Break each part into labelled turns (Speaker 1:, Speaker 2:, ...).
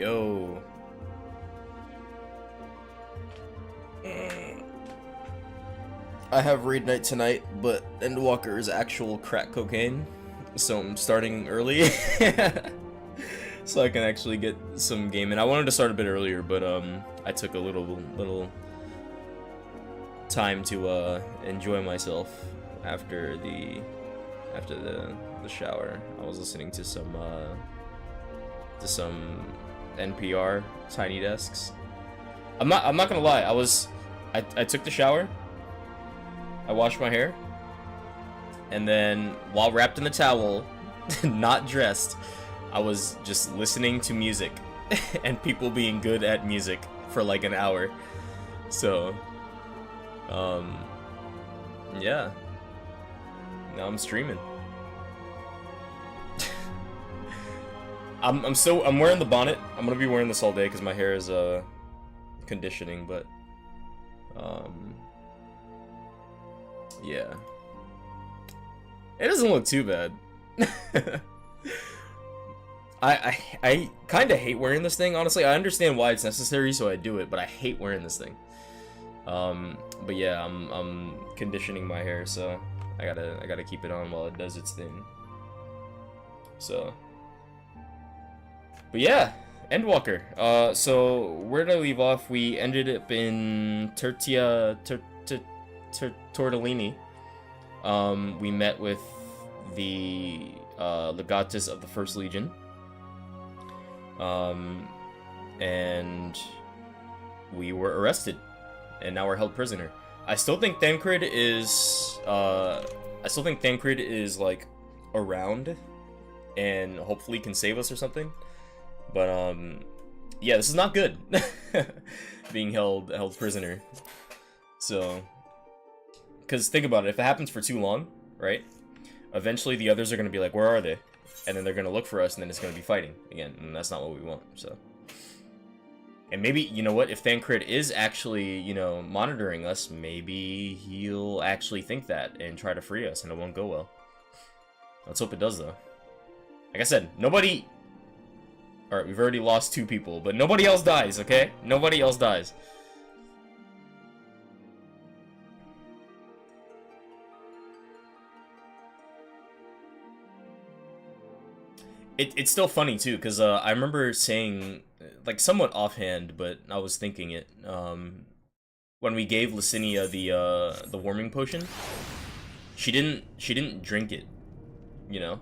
Speaker 1: Yo. I have raid night tonight, but Endwalker is actual crack cocaine, so I'm starting early, so I can actually get some game in. I wanted to start a bit earlier, but I took a little time to enjoy myself after the shower. I was listening to some NPR Tiny Desks. I'm not gonna lie. I took the shower. I washed my hair, and then while wrapped in the towel, not dressed, I was just listening to music and people being good at music for like an hour. So, yeah. Now I'm streaming. I'm wearing the bonnet. I'm gonna be wearing this all day because my hair is conditioning, but yeah. It doesn't look too bad. I kind of hate wearing this thing, honestly. I understand why it's necessary, so I do it, but I hate wearing this thing. But yeah, I'm conditioning my hair, so I gotta keep it on while it does its thing. So, but yeah, Endwalker. So where did I leave off? We ended up in Tortellini. We met with the legatus of the First Legion, and we were arrested, and now we're held prisoner. I still think Thancred is like around, and hopefully can save us or something. But yeah, this is not good. Being held prisoner. So, because think about it, if it happens for too long, right? Eventually the others are going to be like, where are they? And then they're going to look for us, and then it's going to be fighting again, and that's not what we want, so. And maybe, you know what, if Thancred is actually, you know, monitoring us, maybe he'll actually think that and try to free us, and it won't go well. Let's hope it does, though. Like I said, nobody... Alright, we've already lost 2 people, but nobody else dies, okay? Nobody else dies. It's still funny, too, because I remember saying, like, somewhat offhand, but I was thinking it, when we gave Licinia the warming potion, she didn't drink it, you know?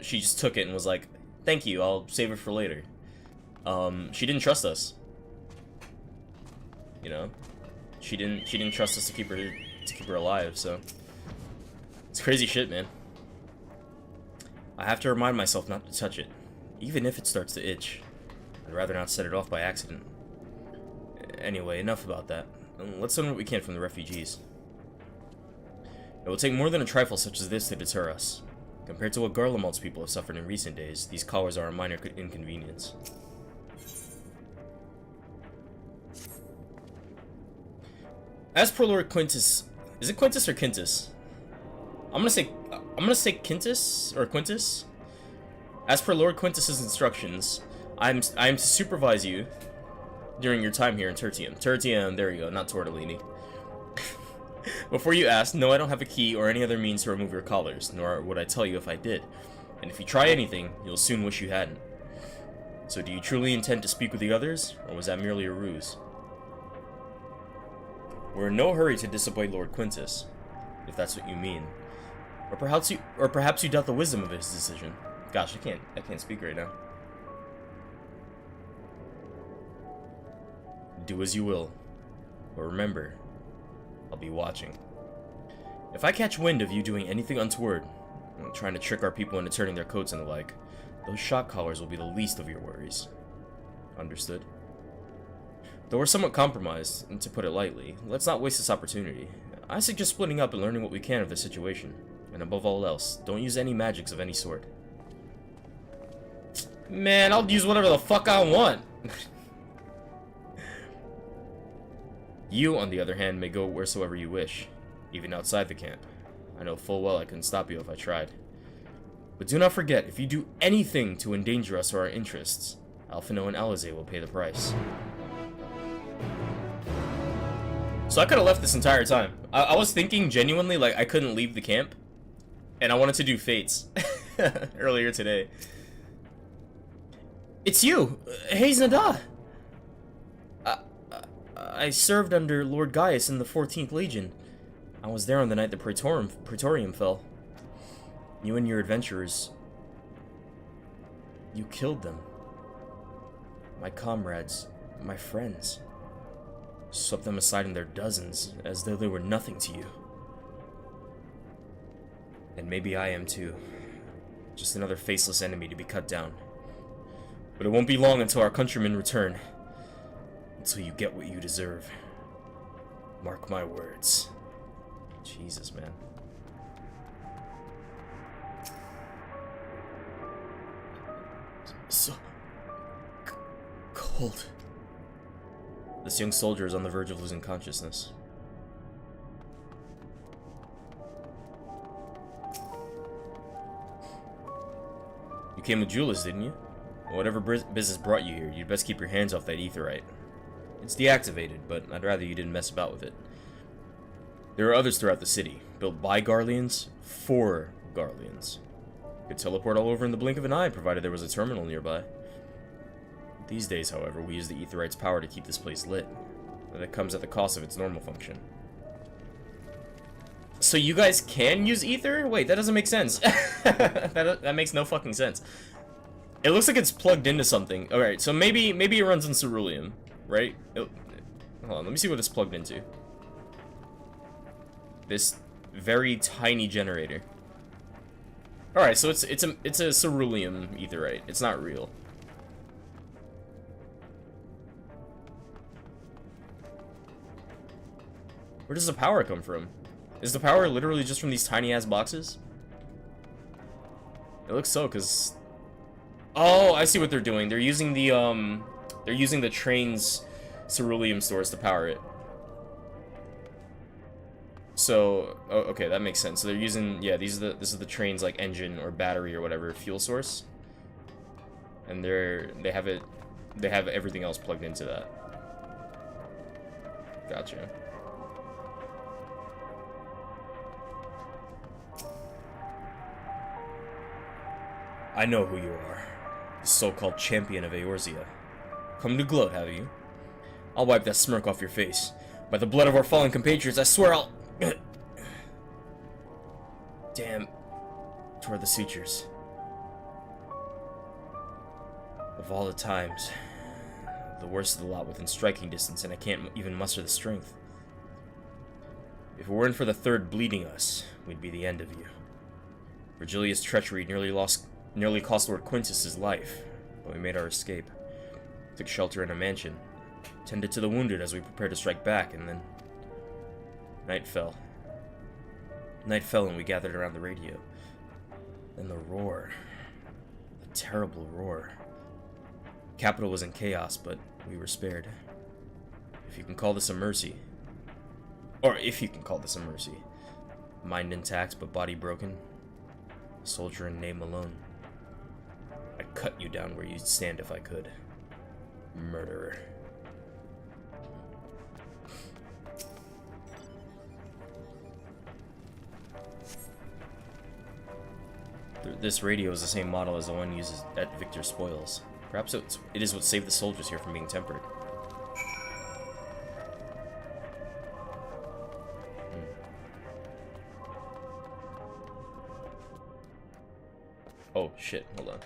Speaker 1: She just took it and was like, thank you, I'll save it for later. She didn't trust us. You know? She didn't trust us to keep her alive, so it's crazy shit, man. I have to remind myself not to touch it, even if it starts to itch. I'd rather not set it off by accident. Anyway, enough about that. Let's learn what we can from the refugees. It will take more than a trifle such as this to deter us. Compared to what Garlemald's people have suffered in recent days, these collars are a minor inconvenience. As per Lord Quintus... Is it Quintus or Quintus? I'm gonna say Quintus or Quintus. As per Lord Quintus's instructions, I am to supervise you during your time here in Tertium. Tertium, there you go, not Tortellini. Before you ask, no, I don't have a key or any other means to remove your collars, nor would I tell you if I did. And if you try anything, you'll soon wish you hadn't. So do you truly intend to speak with the others, or was that merely a ruse? We're in no hurry to disobey Lord Quintus, if that's what you mean. Or perhaps you doubt the wisdom of his decision. Gosh, I can't speak right now. Do as you will. But remember, I'll be watching. If I catch wind of you doing anything untoward, trying to trick our people into turning their coats and the like, those shock collars will be the least of your worries. Understood? Though we're somewhat compromised, and to put it lightly, let's not waste this opportunity. I suggest splitting up and learning what we can of the situation. And above all else, don't use any magics of any sort. Man, I'll use whatever the fuck I want! You, on the other hand, may go wheresoever you wish, even outside the camp. I know full well I couldn't stop you if I tried. But do not forget, if you do anything to endanger us or our interests, Alphino and Alizé will pay the price. So I could have left this entire time. I was thinking genuinely, like, I couldn't leave the camp. And I wanted to do Fates earlier today. It's you! Hayes Nada! I served under Lord Gaius in the 14th Legion. I was there on the night the Praetorium fell. You and your adventurers... You killed them. My comrades, my friends. Swept them aside in their dozens, as though they were nothing to you. And maybe I am too. Just another faceless enemy to be cut down. But it won't be long until our countrymen return. Until you get what you deserve. Mark my words. Jesus, man. So... cold. This young soldier is on the verge of losing consciousness. You came with Julius, didn't you? Whatever business brought you here, you'd best keep your hands off that aetherite. It's deactivated, but I'd rather you didn't mess about with it. There are others throughout the city, built by Garleans, for Garleans. You could teleport all over in the blink of an eye, provided there was a terminal nearby. These days, however, we use the aetherite's power to keep this place lit. And it comes at the cost of its normal function. So you guys can use ether? Wait, that doesn't make sense. that makes no fucking sense. It looks like it's plugged into something. Alright, so maybe it runs on ceruleum, right? Hold on, let me see what it's plugged into. This very tiny generator. Alright, so it's a ceruleum aetherite. It's not real. Where does the power come from? Is the power literally just from these tiny ass boxes? It looks so, cause... Oh, I see what they're doing. They're using the train's ceruleum stores to power it. So, oh, okay, that makes sense. So they're using, yeah, this is the train's like engine or battery or whatever fuel source, and they have everything else plugged into that. Gotcha. I know who you are. The so-called champion of Eorzea. Come to gloat, have you? I'll wipe that smirk off your face. By the blood of our fallen compatriots, I swear I'll... Damn. Toward the sutures. Of all the times, the worst of the lot within striking distance, and I can't even muster the strength. If it weren't for the third bleeding us, we'd be the end of you. Virgilia's treachery nearly cost Lord Quintus his life, but we made our escape. Took shelter in a mansion, tended to the wounded as we prepared to strike back, and then... Night fell. Night fell and we gathered around the radio. Then the roar. The terrible roar. The capital was in chaos, but we were spared. If you can call this a mercy. Or if you can call this a mercy. Mind intact, but body broken. A soldier in name alone. I'd cut you down where you'd stand if I could. Murderer. This radio is the same model as the one used at Victor's spoils. Perhaps it is what saved the soldiers here from being tempered. Oh shit, hold on.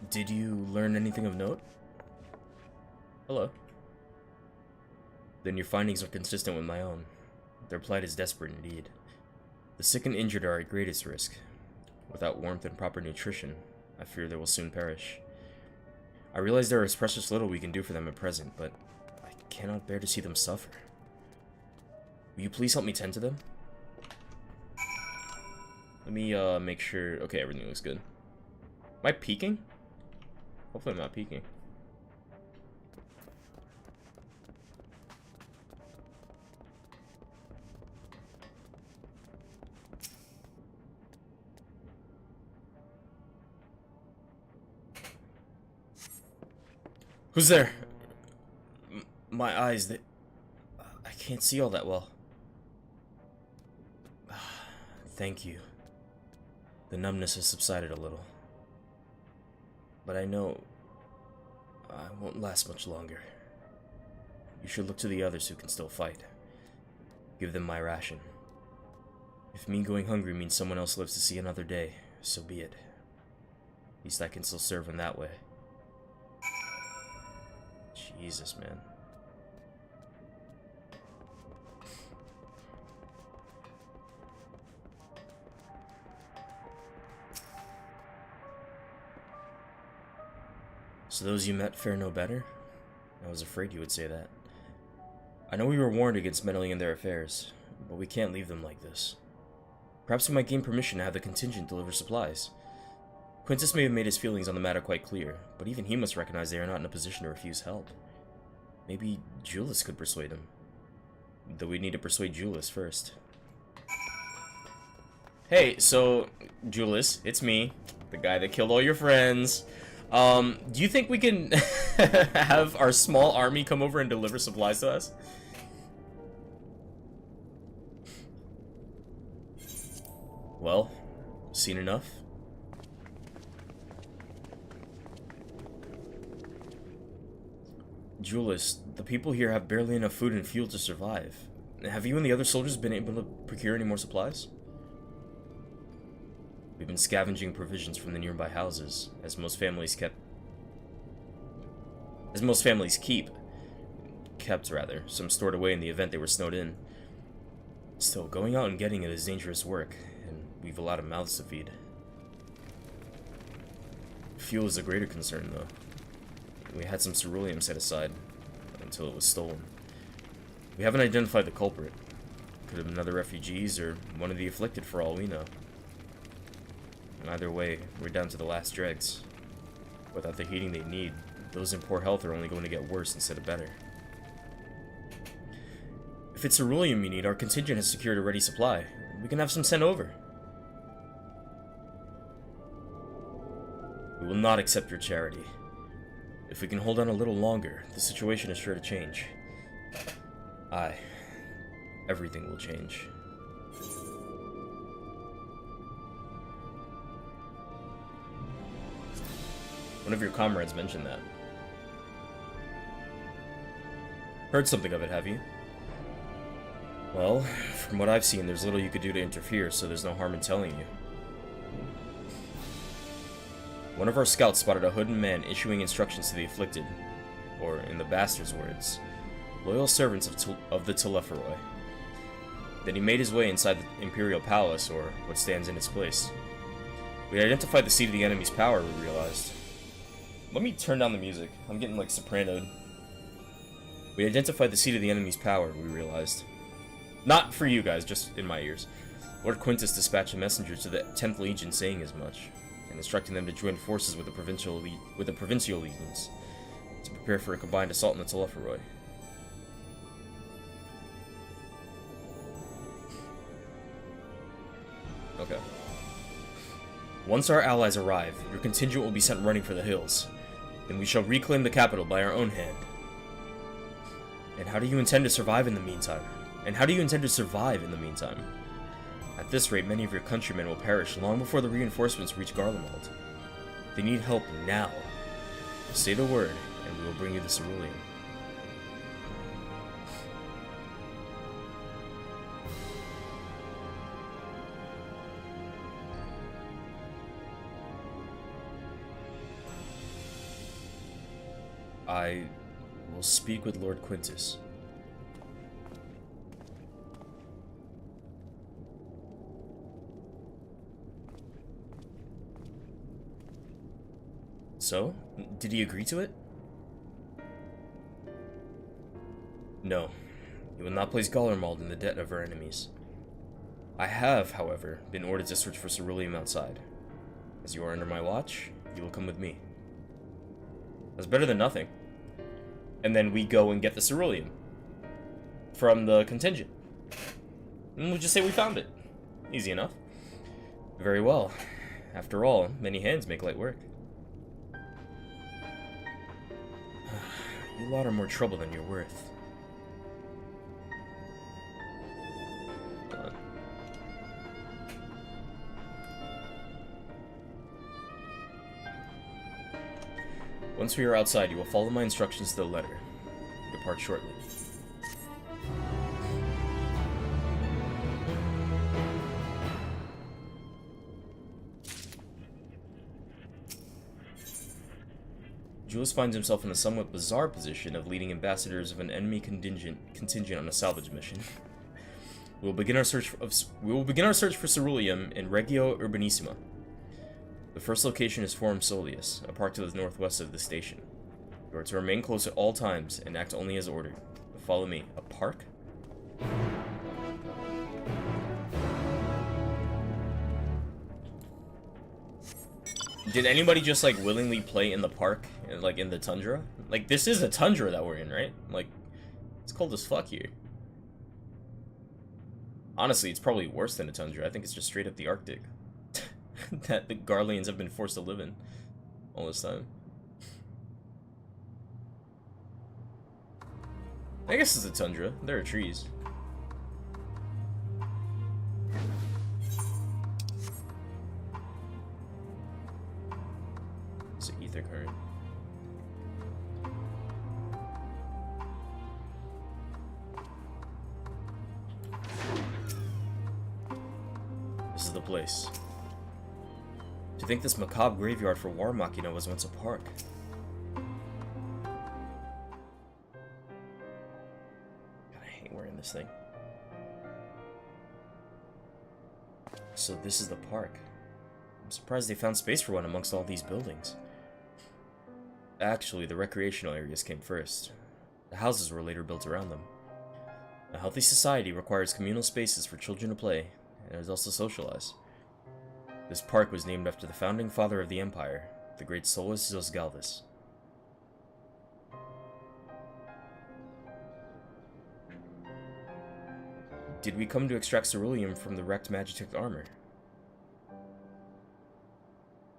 Speaker 1: Did you learn anything of note? Hello. Then your findings are consistent with my own. Their plight is desperate indeed. The sick and injured are at greatest risk. Without warmth and proper nutrition, I fear they will soon perish. I realize there is precious little we can do for them at present, but I cannot bear to see them suffer. Will you please help me tend to them? Let me, make sure... Okay, everything looks good. Am I peeking? Hopefully I'm not peeking. Who's there? My eyes, I can't see all that well. Thank you. The numbness has subsided a little. But I know I won't last much longer. You should look to the others who can still fight. Give them my ration. If me going hungry means someone else lives to see another day, so be it. At least I can still serve in that way. Jesus, man. So those you met fare no better? I was afraid you would say that. I know we were warned against meddling in their affairs, but we can't leave them like this. Perhaps we might gain permission to have the contingent deliver supplies. Quintus may have made his feelings on the matter quite clear, but even he must recognize they are not in a position to refuse help. Maybe Julius could persuade him. Though we need to persuade Julius first. Hey, so, Julius, it's me, the guy that killed all your friends. Do you think we can have our small army come over and deliver supplies to us? Well, seen enough? Julius, the people here have barely enough food and fuel to survive. Have you and the other soldiers been able to procure any more supplies? We've been scavenging provisions from the nearby houses, as most families kept, some stored away in the event they were snowed in. Still, going out and getting it is dangerous work, and we've a lot of mouths to feed. Fuel is a greater concern, though. We had some ceruleum set aside until it was stolen. We haven't identified the culprit. Could have been other refugees or one of the afflicted for all we know. Either way, we're down to the last dregs. Without the heating they need, those in poor health are only going to get worse instead of better. If it's ceruleum you need, our contingent has secured a ready supply. We can have some sent over. We will not accept your charity. If we can hold on a little longer, the situation is sure to change. Aye, everything will change. One of your comrades mentioned that. Heard something of it, have you? Well, from what I've seen, there's little you could do to interfere, so there's no harm in telling you. One of our scouts spotted a hooded man issuing instructions to the afflicted, or, in the bastard's words, loyal servants of the Telepharoi. Then he made his way inside the Imperial Palace, or what stands in its place. We identified the seat of the enemy's power, we realized. Let me turn down the music. I'm getting, like, sopranoed. We identified the seat of the enemy's power, we realized. Not for you guys, just in my ears. Lord Quintus dispatched a messenger to the 10th Legion saying as much, and instructing them to join forces with the provincial legions to prepare for a combined assault on the Telepharoi. Okay. Once our allies arrive, your contingent will be sent running for the hills. Then we shall reclaim the capital by our own hand. And how do you intend to survive in the meantime? At this rate, many of your countrymen will perish long before the reinforcements reach Garlemald. They need help now. Say the word, and we will bring you the ceruleum. I will speak with Lord Quintus. So? Did he agree to it? No. He will not place Gollermald in the debt of our enemies. I have, however, been ordered to search for ceruleum outside. As you are under my watch, you will come with me. That's better than nothing. And then we go and get the ceruleum from the contingent. And we'll just say we found it. Easy enough. Very well. After all, many hands make light work. You lot are more trouble than you're worth. Done. Once we are outside, you will follow my instructions to the letter. Depart shortly. Julius finds himself in the somewhat bizarre position of leading ambassadors of an enemy contingent on a salvage mission. We will begin our search for ceruleum in Regio Urbanissima. The first location is Forum Solius, a park to the northwest of the station. You are to remain close at all times and act only as ordered. Follow me. A park? Did anybody just, like, willingly play in the park? Like, in the tundra? Like, this is a tundra that we're in, right? Like, it's cold as fuck here. Honestly, it's probably worse than a tundra. I think it's just straight up the Arctic. That the Garleans have been forced to live in all this time. I guess it's a tundra. There are trees. It's an ether current. This is the place. To think this macabre graveyard for War Machina was once a park. God, I hate wearing this thing. So this is the park. I'm surprised they found space for one amongst all these buildings. Actually, the recreational areas came first. The houses were later built around them. A healthy society requires communal spaces for children to play, and also socialize. This park was named after the founding father of the Empire, the great Solus Zosgalvis. Did we come to extract ceruleum from the wrecked Magitech armor?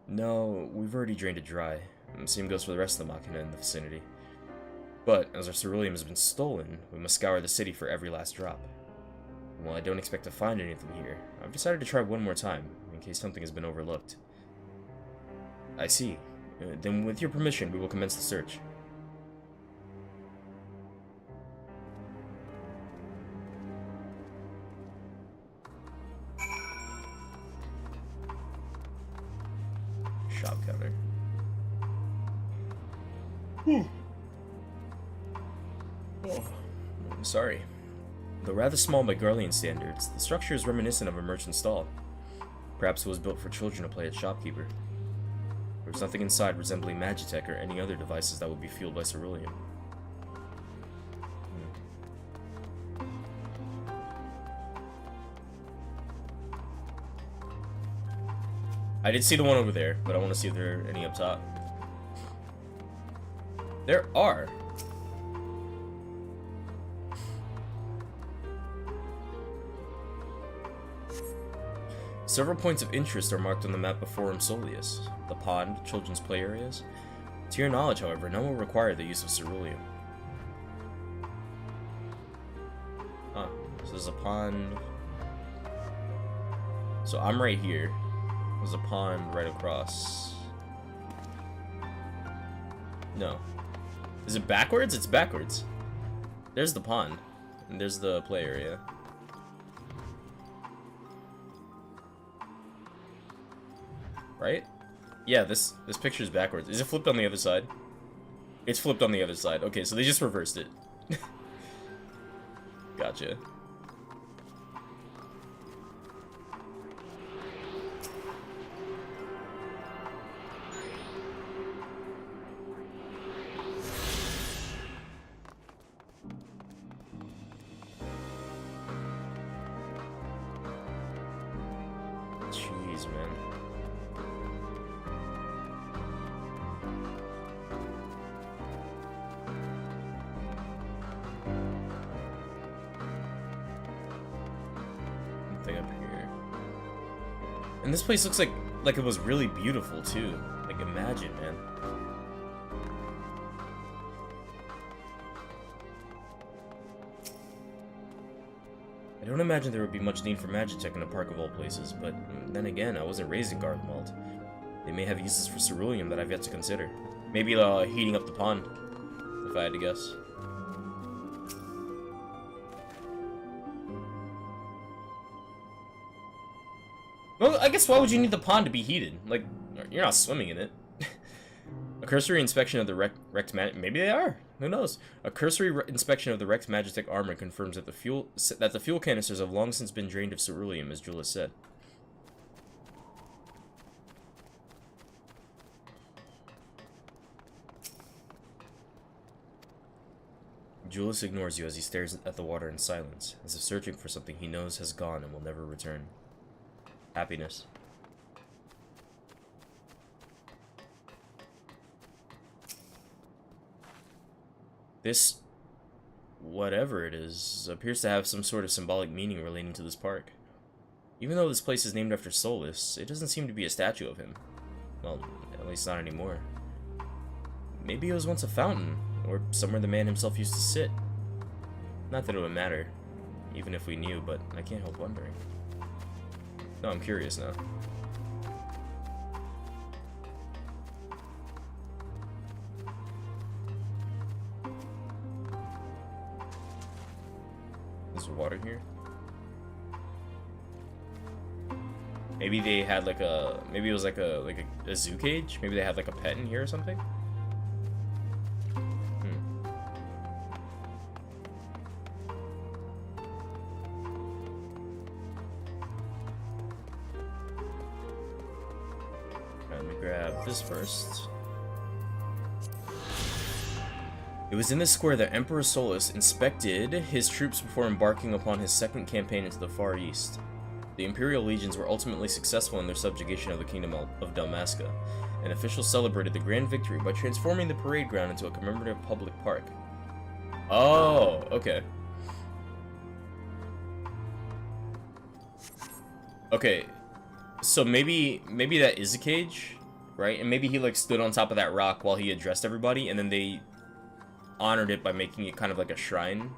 Speaker 1: No, we've already drained it dry. Same goes for the rest of the Machina in the vicinity. But, as our ceruleum has been stolen, we must scour the city for every last drop. While I don't expect to find anything here, I've decided to try one more time, in case something has been overlooked. I see. Then with your permission, we will commence the search. Shop counter. Oh, I'm sorry. Though rather small by Garlean standards, the structure is reminiscent of a merchant stall. Perhaps it was built for children to play at shopkeeper. There was nothing inside resembling Magitech or any other devices that would be fueled by ceruleum. I did see the one over there, but I want to see if there are any up top. There are. Several points of interest are marked on the map of Forum Solius. The pond, children's play areas. To your knowledge, however, none will require the use of ceruleum. Huh. So there's a pond. So I'm right here. There's a pond right across. No. Is it backwards? It's backwards. There's the pond. And there's the play area. Right? Yeah, this picture is backwards. Is it flipped on the other side? It's flipped on the other side. Okay, so they just reversed it. Gotcha. Jeez, man. Something up here. And this place looks like it was really beautiful too. Like, imagine, man. I don't imagine there would be much need for Magitech in a park of all places, but then again, I wasn't raised in Gardenwald. They may have uses for ceruleum that I've yet to consider. Maybe heating up the pond, if I had to guess. Well, I guess why would you need the pond to be heated? Like, you're not swimming in it. A cursory inspection of the wrecked maybe they are. Who knows? A cursory inspection of the wrecked Magitech armor confirms that the fuel canisters have long since been drained of ceruleum, as Julius said. Julius ignores you as he stares at the water in silence, as if searching for something he knows has gone and will never return. Happiness. This, whatever it is, appears to have some sort of symbolic meaning relating to this park. Even though this place is named after Solus, it doesn't seem to be a statue of him. Well, at least not anymore. Maybe it was once a fountain, or somewhere the man himself used to sit. Not that it would matter, even if we knew, but I can't help wondering. No, I'm curious now. There's water here. Maybe they had like a, maybe it was like a zoo cage. Maybe they had like a pet in here or something. Let me grab this first. It was in this square that Emperor Solus inspected his troops before embarking upon his second campaign into the Far East. The Imperial legions were ultimately successful in their subjugation of the Kingdom of Dalmasca, and officials celebrated the grand victory by transforming the parade ground into a commemorative public park. Oh, okay. Okay, so maybe that is a cage, right? And maybe he like stood on top of that rock while he addressed everybody, and then they honored it by making it kind of like a shrine.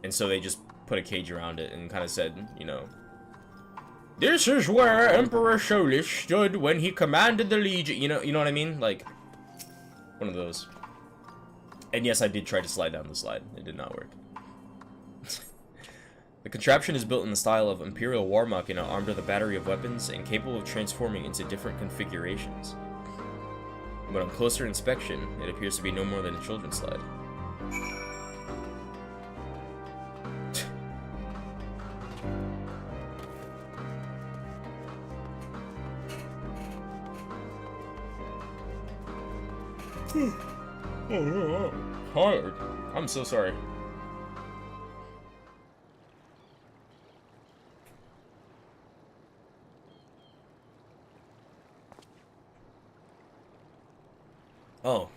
Speaker 1: And so they just put a cage around it and kind of said, you know, this is where Emperor Solus stood when he commanded the legion. You know what I mean? Like one of those. And yes, I did try to slide down the slide. It did not work. The contraption is built in the style of Imperial War Machina, armed with a battery of weapons and capable of transforming into different configurations. But on closer inspection, it appears to be no more than a children's slide. Oh, hard. I'm so sorry. Oh,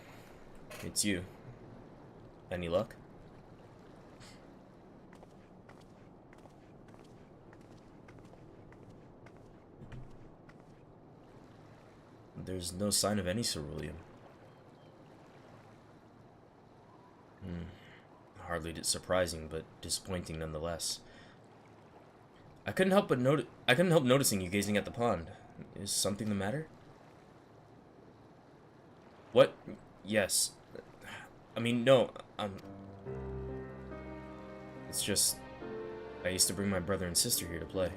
Speaker 1: it's you. Any luck? There's no sign of any ceruleum. Hardly surprising, but disappointing nonetheless. I couldn't help noticing you gazing at the pond. Is something the matter? What? Yes. I mean, no. It's just I used to bring my brother and sister here to play.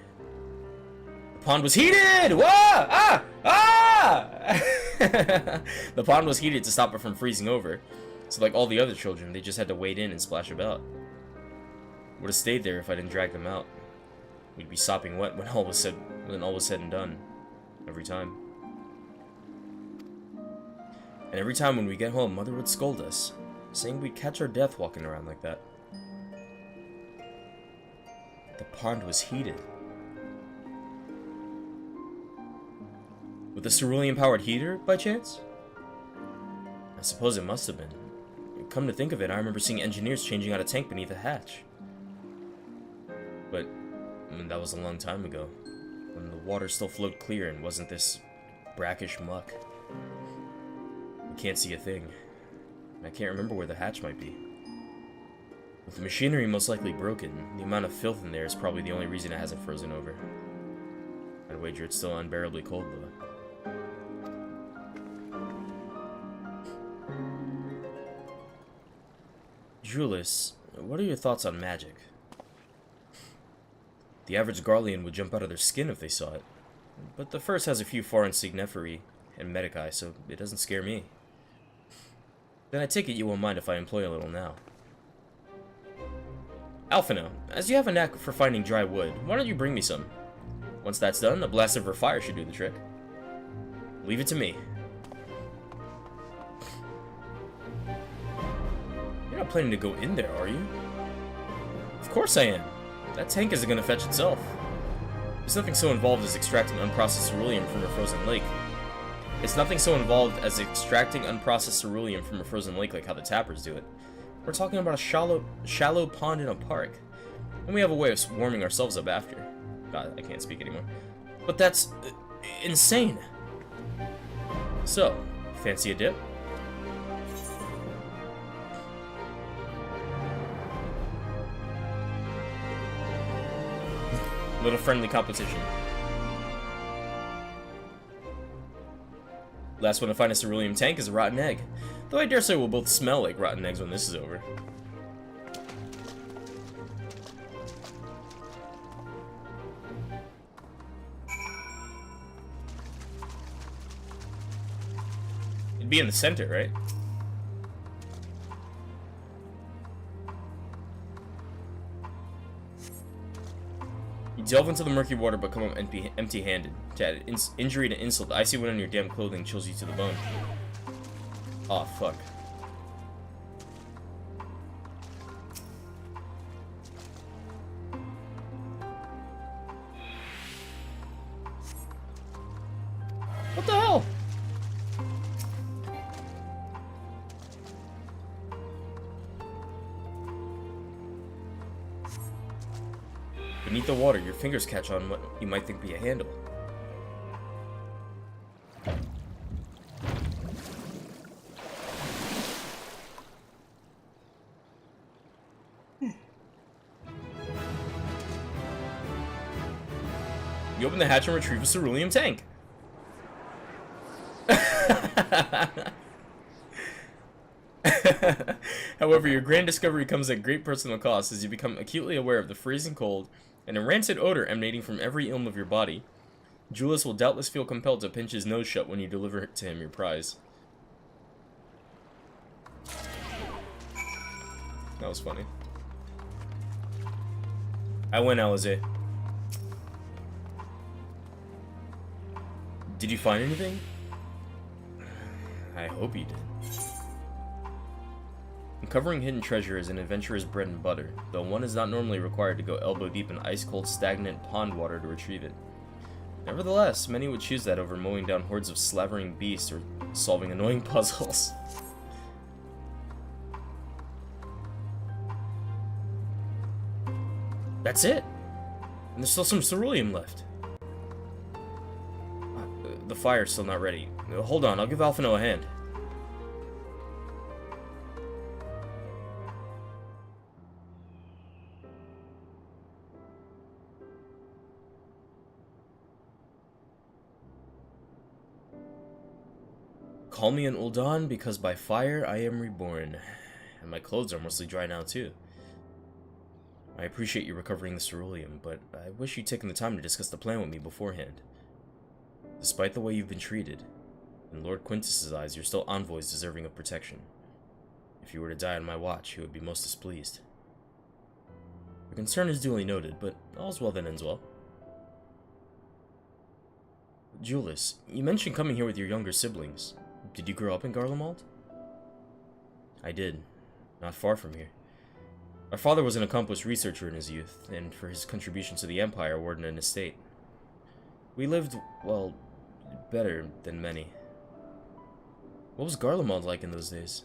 Speaker 1: The pond was heated! Whoa! Ah! Ah! The pond was heated to stop it from freezing over. So like all the other children, they just had to wade in and splash about. Would have stayed there if I didn't drag them out. We'd be sopping wet when all was said and done. Every time. And every time when we get home, Mother would scold us, saying we'd catch our death walking around like that. The pond was heated. The cerulean-powered heater, by chance? I suppose it must have been. Come to think of it, I remember seeing engineers changing out a tank beneath a hatch. But, I mean, that was a long time ago, when the water still flowed clear and wasn't this brackish muck. We can't see a thing. I can't remember where the hatch might be. With the machinery most likely broken, the amount of filth in there is probably the only reason it hasn't frozen over. I'd wager it's still unbearably cold, though. Julius, what are your thoughts on magic? The average Garlean would jump out of their skin if they saw it, but the first has a few foreign signiferi and medici, so it doesn't scare me. Then I take it you won't mind if I employ a little now. Alphino, as you have a knack for finding dry wood, why don't you bring me some? Once that's done, a blast of her fire should do the trick. Leave it to me. You're not planning to go in there, are you? Of course I am. That tank isn't going to fetch itself. There's nothing so involved as extracting unprocessed ceruleum from a frozen lake. It's nothing so involved as extracting unprocessed ceruleum from a frozen lake like how the tappers do it. We're talking about a shallow pond in a park. And we have a way of warming ourselves up after. God, I can't speak anymore. But that's insane. So, fancy a dip? Little friendly competition. Last one to find a ceruleum tank is a rotten egg. Though I dare say we'll both smell like rotten eggs when this is over. It'd be in the center, right? You delve into the murky water but come up empty-handed. To add injury to insult, the icy wind on your damp clothing chills you to the bone. Aw, fuck. What the hell? Beneath the water, your fingers catch on what you might think be a handle. You open the hatch and retrieve a ceruleum tank. However, your grand discovery comes at great personal cost as you become acutely aware of the freezing cold and a rancid odor emanating from every ilm of your body. Julius will doubtless feel compelled to pinch his nose shut when you deliver to him your prize. That was funny. I win, Alize. Did you find anything? I hope you did. Uncovering hidden treasure is an adventurer's bread and butter, though one is not normally required to go elbow deep in ice-cold, stagnant pond water to retrieve it. Nevertheless, many would choose that over mowing down hordes of slavering beasts or solving annoying puzzles. That's it! And there's still some ceruleum left. The fire's still not ready. Hold on, I'll give Alphino a hand. Call me an Uldan because by fire I am reborn. And my clothes are mostly dry now too. I appreciate you recovering the ceruleum, but I wish you'd taken the time to discuss the plan with me beforehand. Despite the way you've been treated, in Lord Quintus's eyes, you're still envoys deserving of protection. If you were to die on my watch, he would be most displeased. Your concern is duly noted, but all's well that ends well. Julius, you mentioned coming here with your younger siblings. Did you grow up in Garlemald? I did. Not far from here. Our father was an accomplished researcher in his youth, and for his contributions to the Empire awarded an estate. We lived, well, better than many. What was Garlemald like in those days?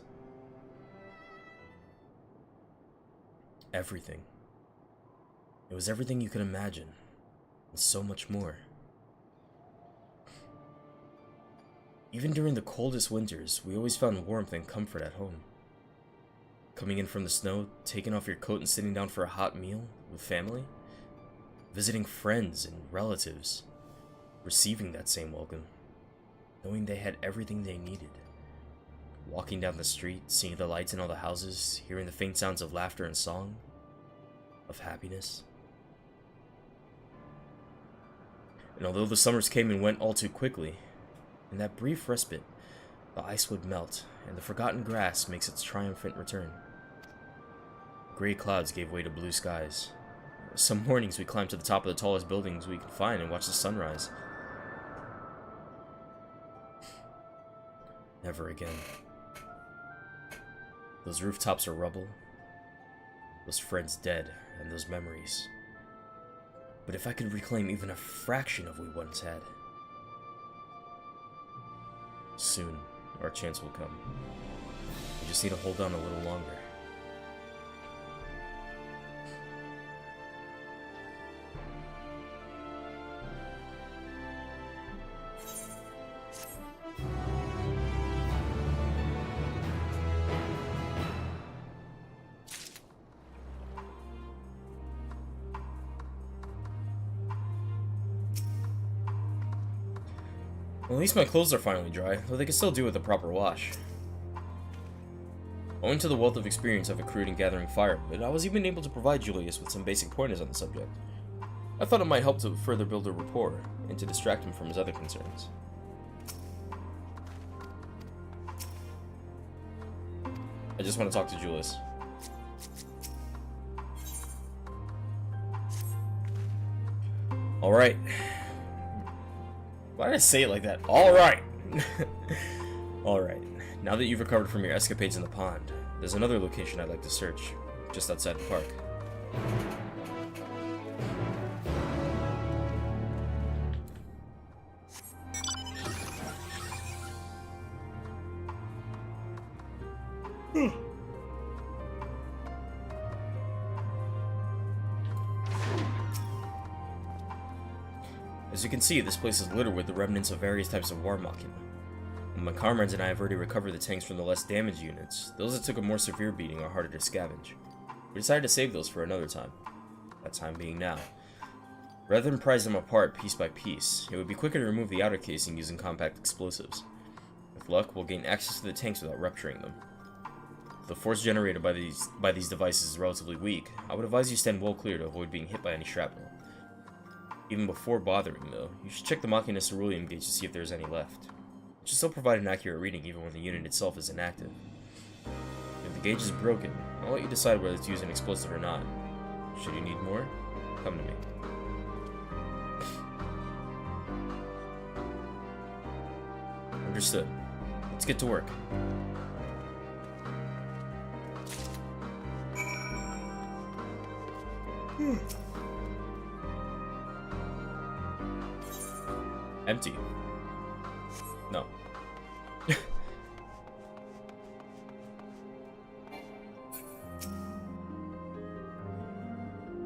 Speaker 1: Everything. It was everything you could imagine, and so much more. Even during the coldest winters, we always found warmth and comfort at home. Coming in from the snow, taking off your coat and sitting down for a hot meal with family, visiting friends and relatives, receiving that same welcome, knowing they had everything they needed. Walking down the street, seeing the lights in all the houses, hearing the faint sounds of laughter and song, of happiness. And although the summers came and went all too quickly, in that brief respite, the ice would melt, and the forgotten grass makes its triumphant return. Gray clouds gave way to blue skies. Some mornings we climbed to the top of the tallest buildings we could find and watched the sunrise. Never again. Those rooftops are rubble, those friends dead, and those memories. But if I could reclaim even a fraction of what we once had, soon our chance will come. We just need to hold on a little longer. Well, at least my clothes are finally dry, though they can still do with a proper wash. Owing to the wealth of experience I've accrued in gathering firewood, I was even able to provide Julius with some basic pointers on the subject. I thought it might help to further build a rapport, and to distract him from his other concerns. I just want to talk to Julius. Alright. Why did I say it like that? Alright! Alright. Now that you've recovered from your escapades in the pond, there's another location I'd like to search, just outside the park. As you can see, this place is littered with the remnants of various types of war machina. When my comrades and I have already recovered the tanks from the less damaged units, those that took a more severe beating are harder to scavenge. We decided to save those for another time. That time being now. Rather than prize them apart piece by piece, it would be quicker to remove the outer casing using compact explosives. With luck, we'll gain access to the tanks without rupturing them. If the force generated by these devices is relatively weak, I would advise you stand well clear to avoid being hit by any shrapnel. Even before bothering, though, you should check the Machina ceruleum gauge to see if there is any left. It should still provide an accurate reading even when the unit itself is inactive. If the gauge is broken, I'll let you decide whether to use an explosive or not. Should you need more, come to me. Understood. Let's get to work. Empty. No. The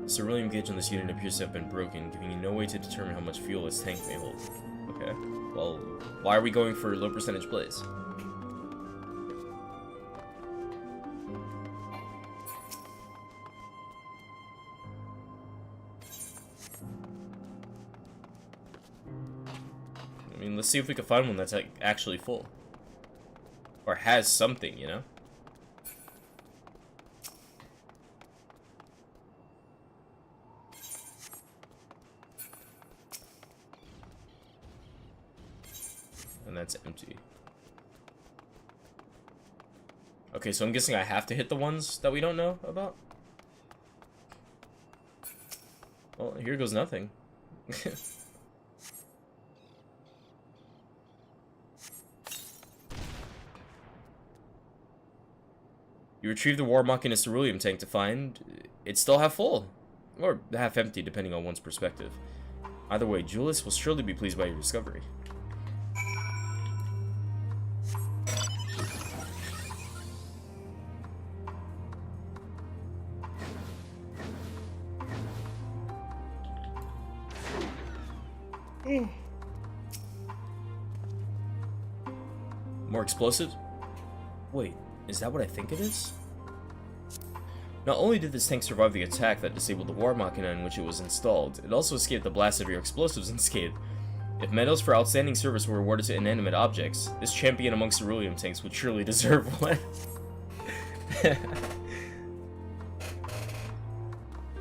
Speaker 1: ceruleum gauge on this unit appears to have been broken, giving you no way to determine how much fuel its tank may hold. Okay. Well, why are we going for low percentage plays? I mean, let's see if we can find one that's like actually full. Or has something, you know? And that's empty. Okay, so I'm guessing I have to hit the ones that we don't know about? Well, here goes nothing. You retrieve the War Machina ceruleum tank to find it's still half full. Or half empty, depending on one's perspective. Either way, Julius will surely be pleased by your discovery. More explosives? Wait, is that what I think it is? Not only did this tank survive the attack that disabled the war machina in which it was installed, it also escaped the blast of your explosives unscathed. If medals for outstanding service were awarded to inanimate objects, this champion amongst ceruleum tanks would surely deserve one.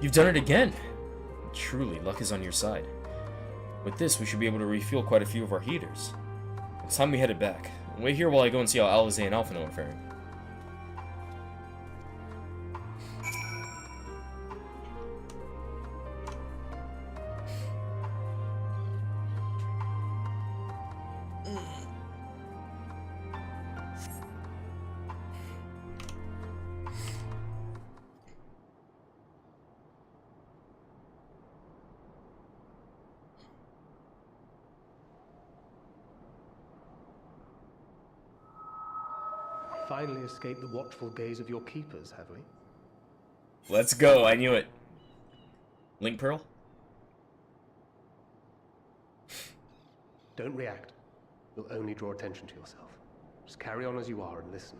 Speaker 1: You've done it again! Truly, luck is on your side. With this, we should be able to refuel quite a few of our heaters. It's time we headed back. Wait here while I go and see how Alize and Alphino are faring.
Speaker 2: Finally escaped the watchful gaze of your keepers, have we?
Speaker 1: Let's go, I knew it. Link Pearl?
Speaker 2: Don't react. You'll only draw attention to yourself. Just carry on as you are and listen.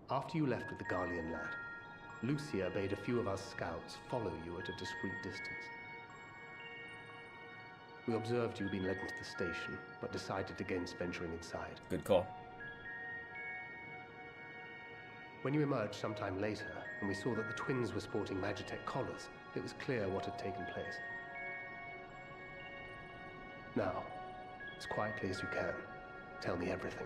Speaker 2: After you left with the Garlean lad, Lucia bade a few of us scouts follow you at a discreet distance. We observed you being led into the station, but decided against venturing inside.
Speaker 1: Good call.
Speaker 2: When you emerged sometime later, and we saw that the twins were sporting Magitech collars, it was clear what had taken place. Now, as quietly as you can, tell me everything.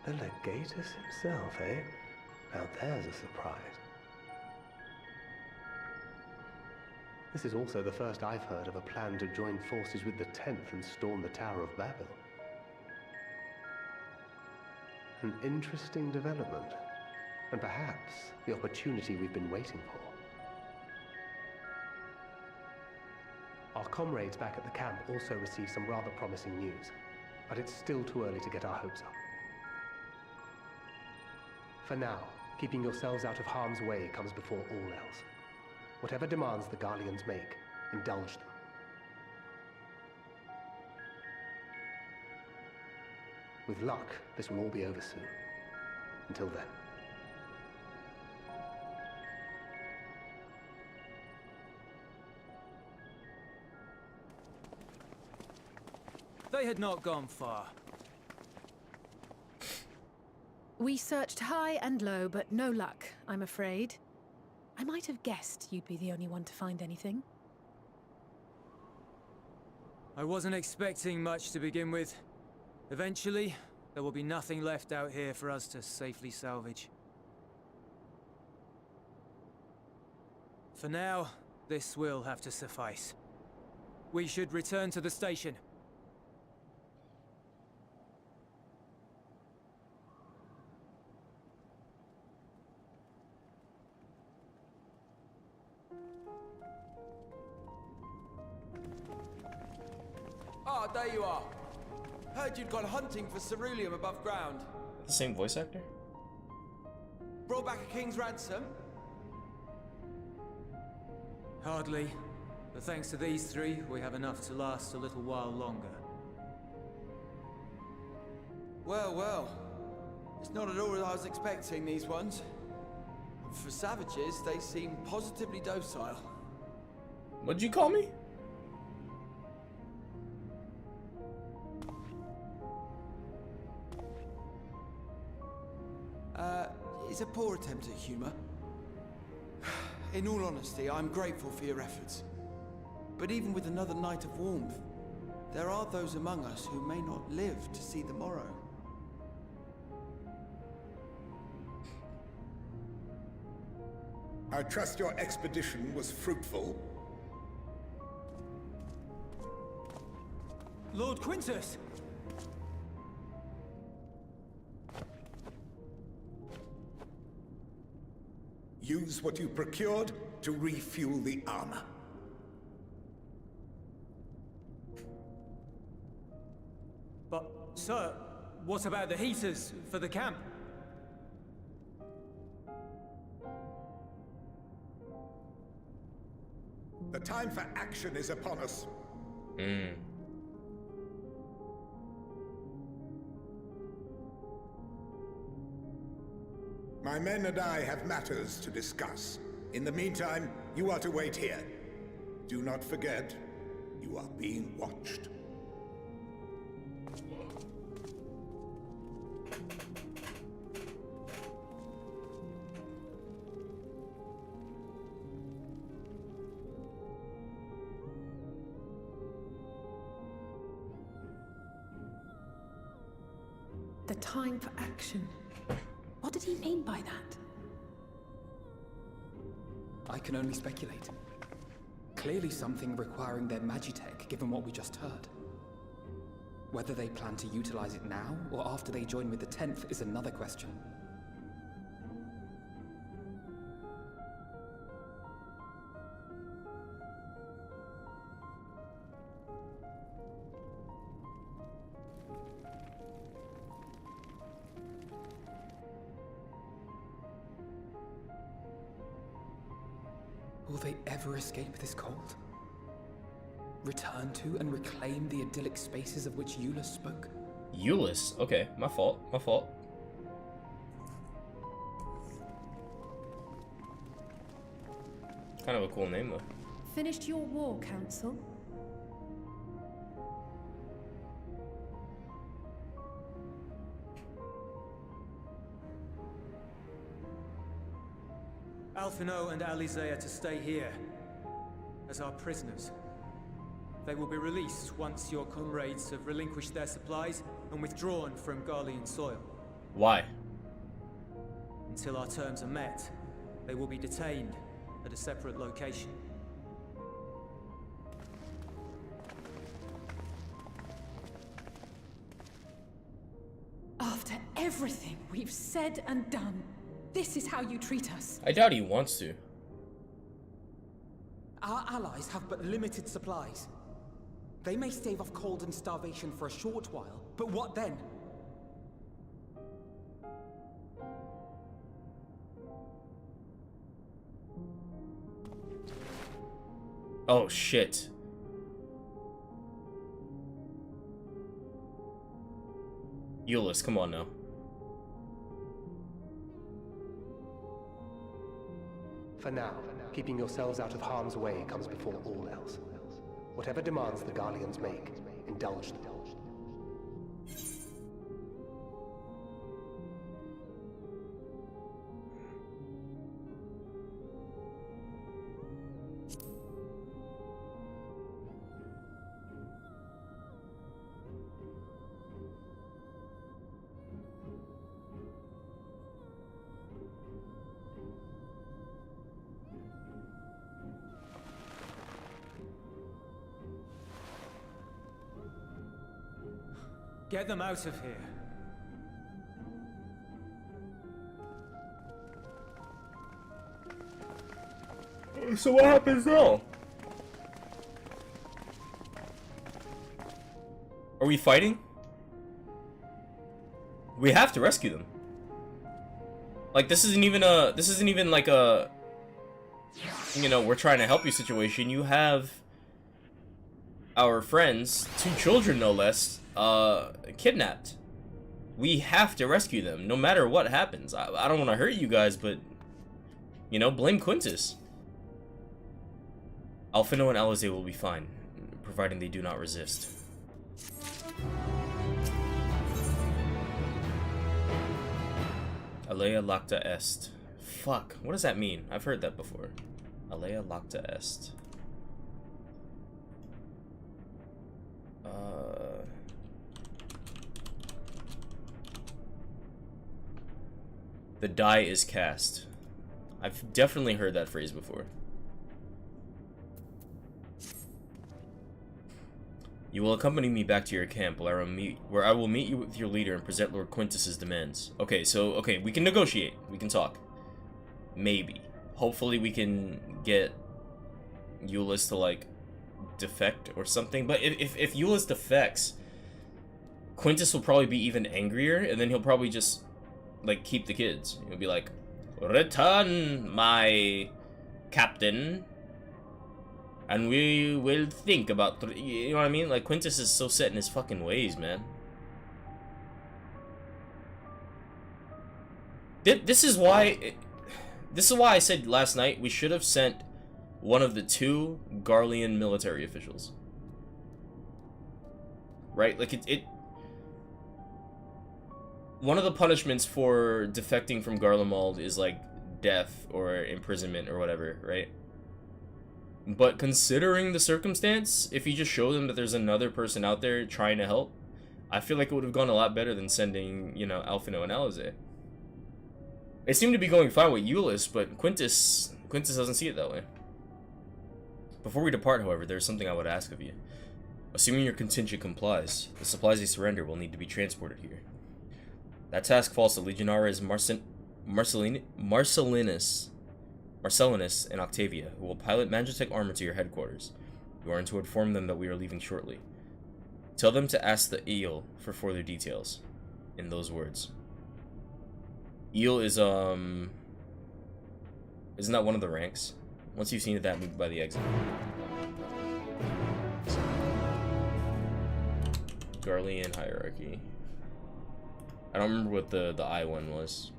Speaker 2: The Legatus himself, eh? Now there's a surprise. This is also the first I've heard of a plan to join forces with the 10th and storm the Tower of Babel. An interesting development, and perhaps the opportunity we've been waiting for. Our comrades back at the camp also received some rather promising news, but it's still too early to get our hopes up. For now, keeping yourselves out of harm's way comes before all else. Whatever demands the Garleans make, indulge them. With luck, this will all be over soon. Until then.
Speaker 3: They had not gone far.
Speaker 4: We searched high and low, but no luck, I'm afraid. I might have guessed you'd be the only one to find anything.
Speaker 3: I wasn't expecting much to begin with. Eventually, there will be nothing left out here for us to safely salvage. For now, this will have to suffice. We should return to the station.
Speaker 5: Ah, there you are. Heard you'd gone hunting for ceruleum above ground.
Speaker 1: The same voice actor?
Speaker 5: Brought back a king's ransom?
Speaker 3: Hardly. But thanks to these three, we have enough to last a little while longer.
Speaker 5: Well, well. It's not at all what I was expecting, these ones. For savages, they seem positively docile.
Speaker 1: What'd you call me?
Speaker 5: It's a poor attempt at humor. In all honesty, I'm grateful for your efforts. But even with another night of warmth, there are those among us who may not live to see the morrow.
Speaker 6: I trust your expedition was fruitful.
Speaker 3: Lord Quintus!
Speaker 6: Use what you procured to refuel the armor.
Speaker 3: But, sir, what about the heaters for the camp?
Speaker 6: The time for action is upon us. My men and I have matters to discuss. In the meantime, you are to wait here. Do not forget, you are being watched.
Speaker 4: The time for action. What did he mean by that?
Speaker 7: I can only speculate. Clearly something requiring their magitech, given what we just heard. Whether they plan to utilize it now, or after they join with the 10th, is another question. Will they ever escape this cold? Return to and reclaim the idyllic spaces of which Euless spoke?
Speaker 1: Euless? Okay, my fault, my fault. Kind of a cool name, though.
Speaker 4: Finished your war, Council?
Speaker 3: Alphino and Alizé are to stay here as our prisoners. They will be released once your comrades have relinquished their supplies and withdrawn from Garlean soil.
Speaker 1: Why?
Speaker 3: Until our terms are met, they will be detained at a separate location.
Speaker 4: After everything we've said and done, this is how you treat us.
Speaker 1: I doubt he wants to.
Speaker 7: Our allies have but limited supplies. They may stave off cold and starvation for a short while, but what then?
Speaker 1: Oh, shit. Euless, come on now.
Speaker 2: For now, keeping yourselves out of harm's way comes before all else. Whatever demands the Garleans make, indulge them.
Speaker 3: Get them out of here.
Speaker 1: So what happens now? Are we fighting? We have to rescue them. Like, this isn't even like a, you know, we're trying to help you situation. You have our friends, 2 children no less, kidnapped. We have to rescue them, no matter what happens. I don't want to hurt you guys, but, you know, blame Quintus. Alphino and Alizé will be fine, providing they do not resist. Alea lacta est. Fuck, what does that mean? I've heard that before. Alea lacta est. The die is cast. I've definitely heard that phrase before. You will accompany me back to your camp where I will meet you with your leader and present Lord Quintus's demands. Okay, so, okay, we can negotiate. We can talk. Maybe. Hopefully we can get Euless to, like, defect or something. But if Euless defects, Quintus will probably be even angrier, and then he'll probably just, like, keep the kids. He'll be like, return, my captain, and we will think about, you know what I mean? Like, Quintus is so set in his fucking ways, man. This is why I said last night we should have sent one of the 2 Garlean military officials. Right? Like, one of the punishments for defecting from Garlemald is, like, death or imprisonment or whatever, right? But considering the circumstance, if you just show them that there's another person out there trying to help, I feel like it would have gone a lot better than sending, you know, Alphino and Alize. It seemed to be going fine with Euless, but Quintus doesn't see it that way. Before we depart, however, there's something I would ask of you. Assuming your contingent complies, the supplies they surrender will need to be transported here. That task falls to Legionaries Marcellinus and Octavia, who will pilot Magitech armor to your headquarters. You are to inform them that we are leaving shortly. Tell them to ask the Eel for further details. In those words. Eel is, isn't that one of the ranks? Once you've seen it, that moved by the exit. Garlean hierarchy. I don't remember what the I one was.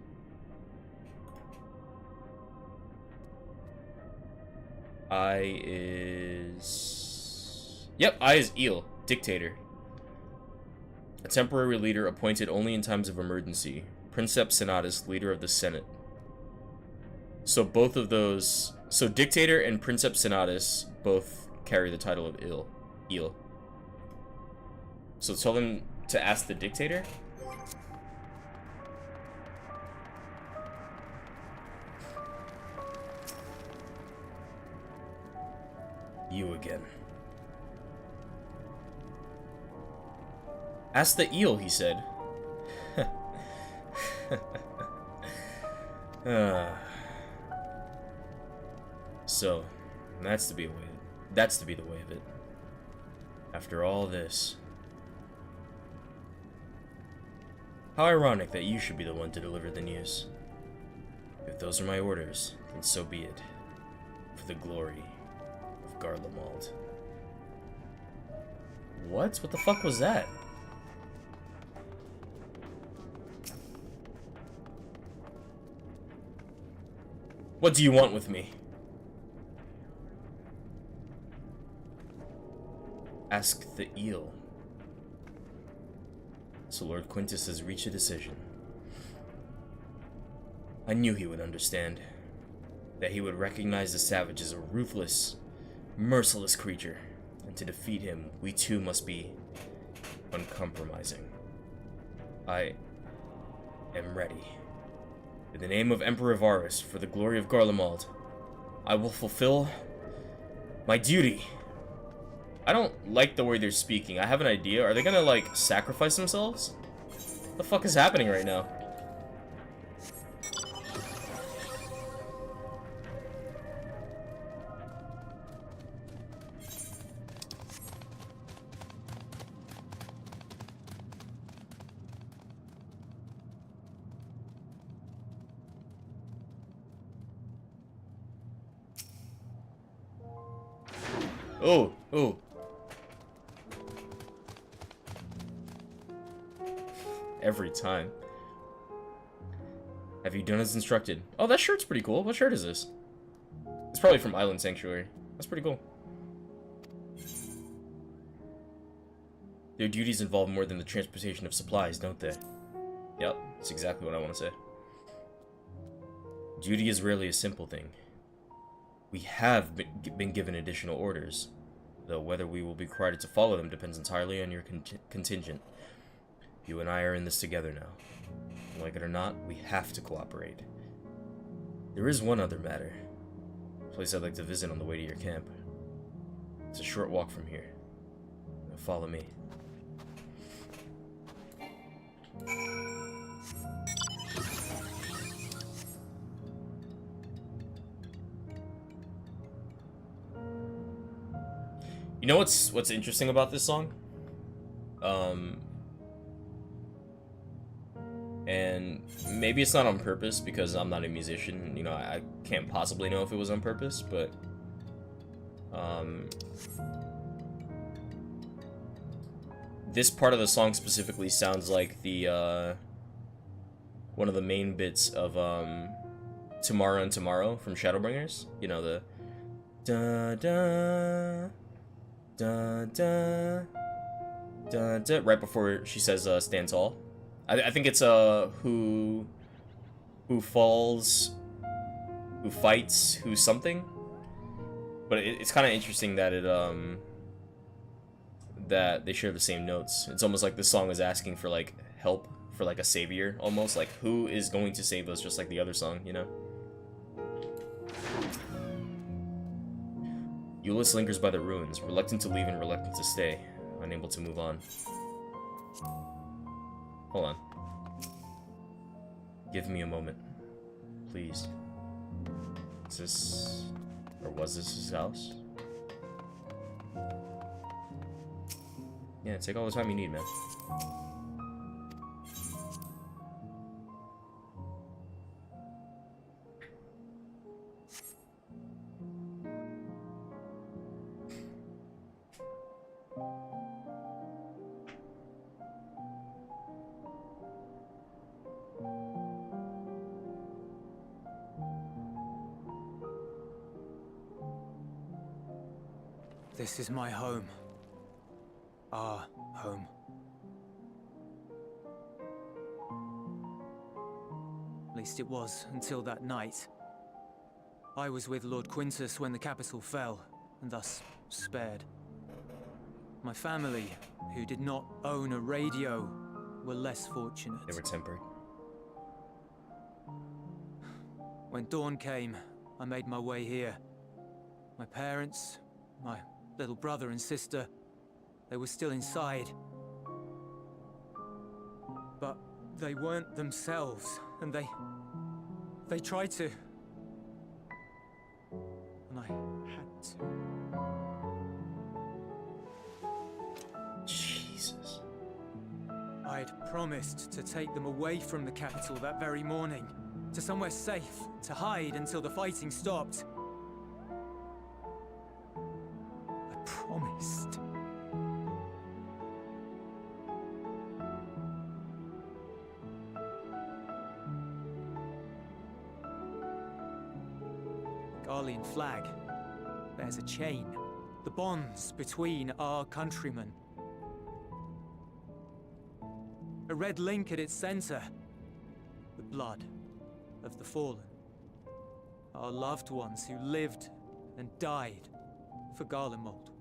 Speaker 1: I is... Yep, I is Eel, Dictator. A temporary leader appointed only in times of emergency. Princeps Senatus, leader of the Senate. So both of those... So Dictator and Princeps Senatus both carry the title of Eel. So tell them to ask the Dictator? You again. Ask the Eel, he said. So, that's to be the way of it. After all this. How ironic that you should be the one to deliver the news. If those are my orders, then so be it. For the glory of Garlemald. What? What the fuck was that? What do you want with me? Ask the Eel. So Lord Quintus has reached a decision. I knew he would understand. That he would recognize the savage as a ruthless, merciless creature. And to defeat him, we too must be uncompromising. I am ready. In the name of Emperor Varus, for the glory of Garlemald, I will fulfill my duty. I don't like the way they're speaking. I have an idea. Are they gonna, like, sacrifice themselves? What the fuck is happening right now? Oh, oh. Every time. Have you done as instructed? Oh, that shirt's pretty cool. What shirt is this? It's probably from Island Sanctuary. That's pretty cool. Their duties involve more than the transportation of supplies, don't they? Yep, that's exactly what I want to say. Duty is rarely a simple thing. We have been given additional orders, though whether we will be required to follow them depends entirely on your contingent. You and I are in this together now. Like it or not, we have to cooperate. There is one other matter. A place I'd like to visit on the way to your camp. It's a short walk from here. Now follow me. You know what's interesting about this song? And maybe it's not on purpose because I'm not a musician, you know, I can't possibly know if it was on purpose, but this part of the song specifically sounds like the one of the main bits of Tomorrow and Tomorrow from Shadowbringers. You know, the da da da da da da right before she says stand tall. I think it's who falls, who fights, who something. But it's kind of interesting that it that they share the same notes. It's almost like this song is asking for like help, for like a savior, almost like who is going to save us, just like the other song, you know. Euless lingers by the ruins, reluctant to leave and reluctant to stay, unable to move on. Hold on. Give me a moment, please. Is this, or was this his house? Yeah, take all the time you need, man.
Speaker 3: This is my home. Our home. At least it was until that night. I was with Lord Quintus when the capital fell, and thus spared. My family, who did not own a radio, were less fortunate.
Speaker 1: They were temporary.
Speaker 3: When dawn came, I made my way here. My parents, my little brother and sister, they were still inside. But they weren't themselves, and they tried to. And I had to.
Speaker 1: Jesus.
Speaker 3: I'd promised to take them away from the capital that very morning, to somewhere safe, to hide until the fighting stopped. I promised. The Garlean flag bears a chain, the bonds between our countrymen. A red link at its center, the blood of the fallen. Our loved ones who lived and died for Garlemald.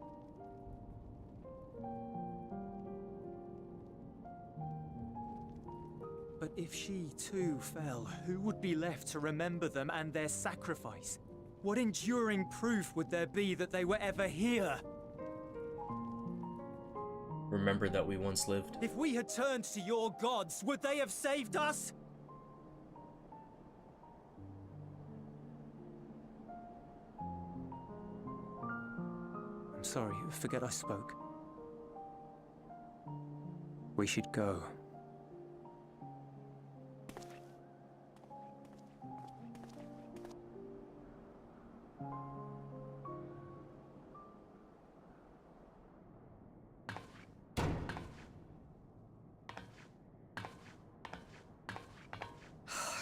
Speaker 3: But if she too fell, who would be left to remember them and their sacrifice? What enduring proof would there be that they were ever here?
Speaker 1: Remember that we once lived.
Speaker 3: If we had turned to your gods, would they have saved us? I'm sorry, forget I spoke. We should go.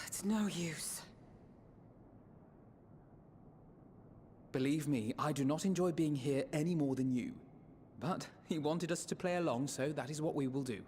Speaker 8: It's no use.
Speaker 7: Believe me, I do not enjoy being here any more than you. But he wanted us to play along, so that is what we will do.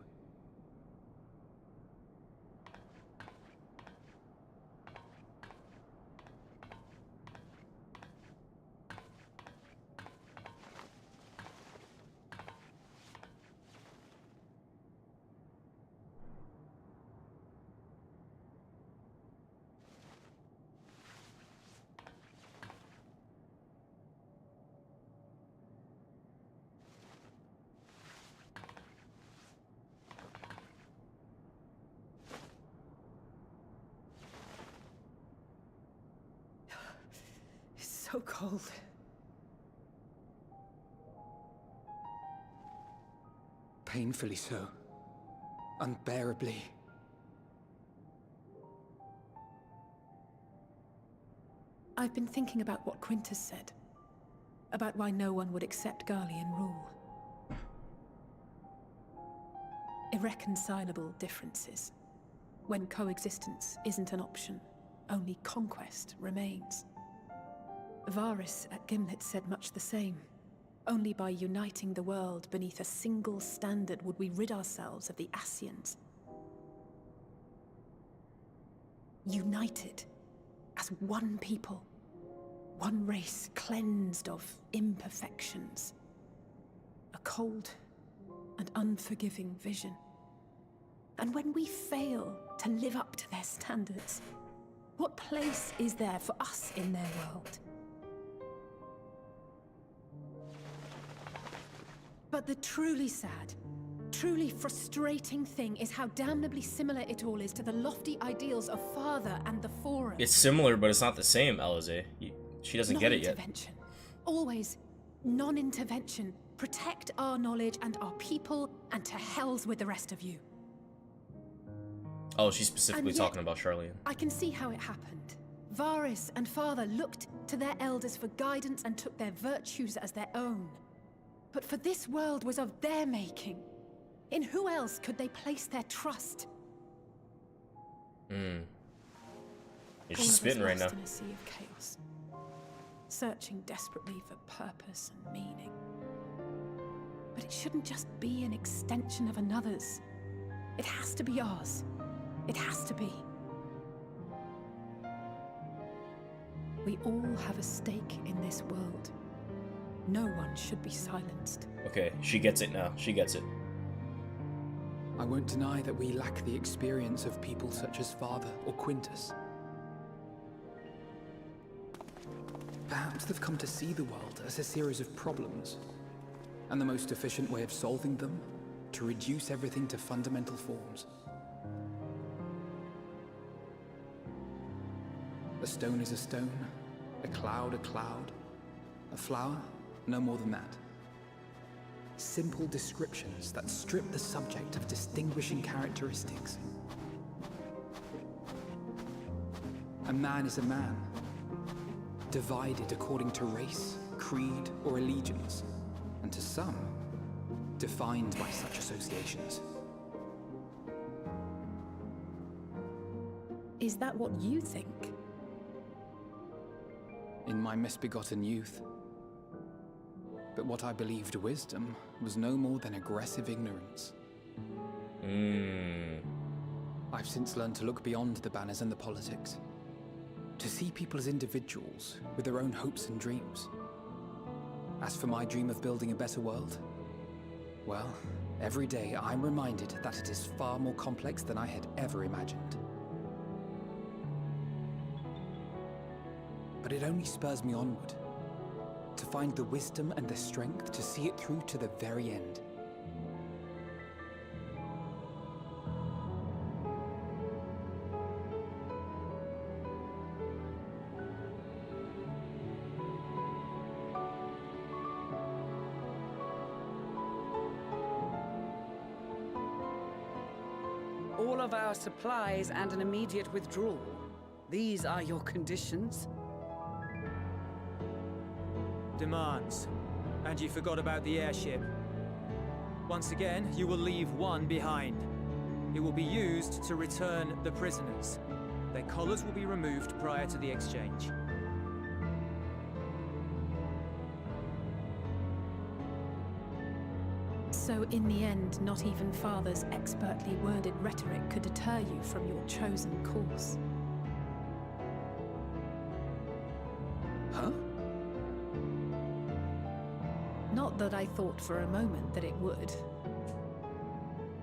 Speaker 8: It's so cold.
Speaker 7: Painfully so. Unbearably.
Speaker 4: I've been thinking about what Quintus said. About why no one would accept Garlean rule. Irreconcilable differences. When coexistence isn't an option, only conquest remains. Varys at Gimlet said much the same. Only by uniting the world beneath a single standard would we rid ourselves of the Ascians. United as one people. One race cleansed of imperfections. A cold and unforgiving vision. And when we fail to live up to their standards, what place is there for us in their world? But the truly sad, truly frustrating thing is how damnably similar it all is to the lofty ideals of Father and the Forum.
Speaker 1: It's similar, but it's not the same, Alize. She doesn't get it yet.
Speaker 4: Non-intervention. Always non-intervention. Protect our knowledge and our people, and to hells with the rest of you.
Speaker 1: Oh, she's specifically talking about Charlene.
Speaker 4: I can see how it happened. Varys and Father looked to their elders for guidance and took their virtues as their own. But for this world was of their making. In who else could they place their trust?
Speaker 1: She's spitting right now.
Speaker 4: In a sea of chaos, searching desperately for purpose and meaning. But it shouldn't just be an extension of another's. It has to be ours. It has to be. We all have a stake in this world. No one should be silenced.
Speaker 1: Okay, she gets it now. She gets it.
Speaker 7: I won't deny that we lack the experience of people such as Father or Quintus. Perhaps they've come to see the world as a series of problems, and the most efficient way of solving them, to reduce everything to fundamental forms. A stone is a stone, a cloud, a flower, no more than that. Simple descriptions that strip the subject of distinguishing characteristics. A man is a man, divided according to race, creed, or allegiance, and to some, defined by such associations.
Speaker 4: Is that what you think?
Speaker 7: In my misbegotten youth. But what I believed wisdom was no more than aggressive ignorance. I've since learned to look beyond the banners and the politics. To see people as individuals with their own hopes and dreams. As for my dream of building a better world, well, every day I'm reminded that it is far more complex than I had ever imagined. But it only spurs me onward, to find the wisdom and the strength to see it through to the very end.
Speaker 8: All of our supplies and an immediate withdrawal. These are your conditions?
Speaker 3: Demands. And you forgot about the airship. Once again, you will leave one behind. It will be used to return the prisoners. Their collars will be removed prior to the exchange.
Speaker 4: So in the end, not even Father's expertly worded rhetoric could deter you from your chosen course.
Speaker 7: Huh?
Speaker 4: Not that I thought for a moment that it would.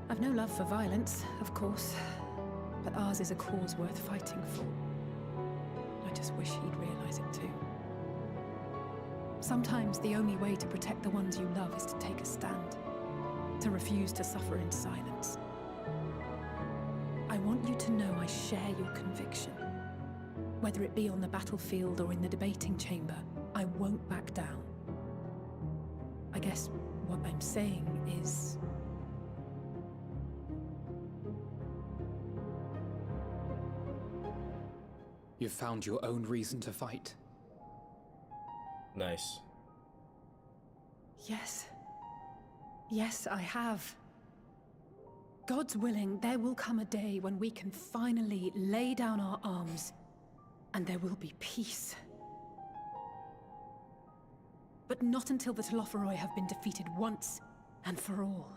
Speaker 4: I've no love for violence, of course, but ours is a cause worth fighting for. I just wish he'd realize it too. Sometimes the only way to protect the ones you love is to take a stand, to refuse to suffer in silence. I want you to know I share your conviction. Whether it be on the battlefield or in the debating chamber, I won't back down. I guess what I'm saying is...
Speaker 7: You've found your own reason to fight.
Speaker 1: Nice.
Speaker 4: Yes. Yes, I have. God's willing, there will come a day when we can finally lay down our arms, and there will be peace. But not until the Telophoroi have been defeated once and for all.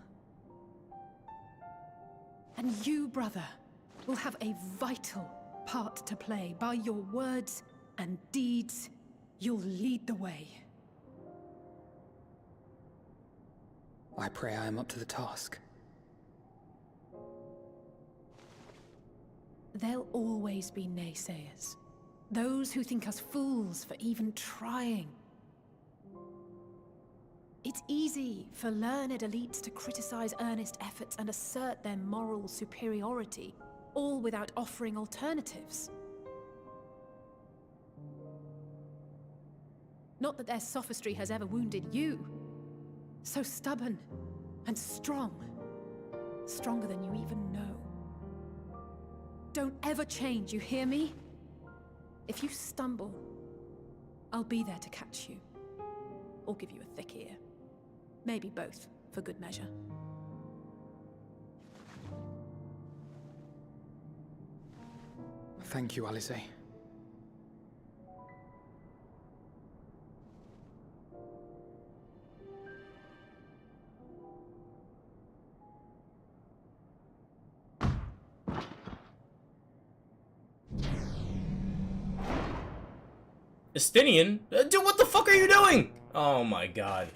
Speaker 4: And you, brother, will have a vital part to play. By your words and deeds, you'll lead the way.
Speaker 7: I pray I am up to the task.
Speaker 4: There'll always be naysayers. Those who think us fools for even trying. It's easy for learned elites to criticize earnest efforts and assert their moral superiority, all without offering alternatives. Not that their sophistry has ever wounded you. So stubborn and strong. Stronger than you even know. Don't ever change, you hear me? If you stumble, I'll be there to catch you. Or give you a thick ear. Maybe both, for good measure.
Speaker 7: Thank you, Alice.
Speaker 1: Estinian? Dude, what the fuck are you doing? Oh my god.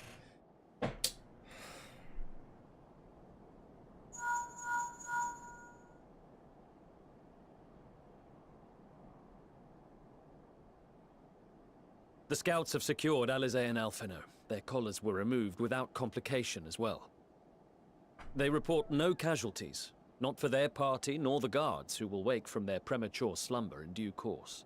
Speaker 9: The scouts have secured Alize and Alphino. Their collars were removed without complication as well. They report no casualties, not for their party nor the guards, who will wake from their premature slumber in due course.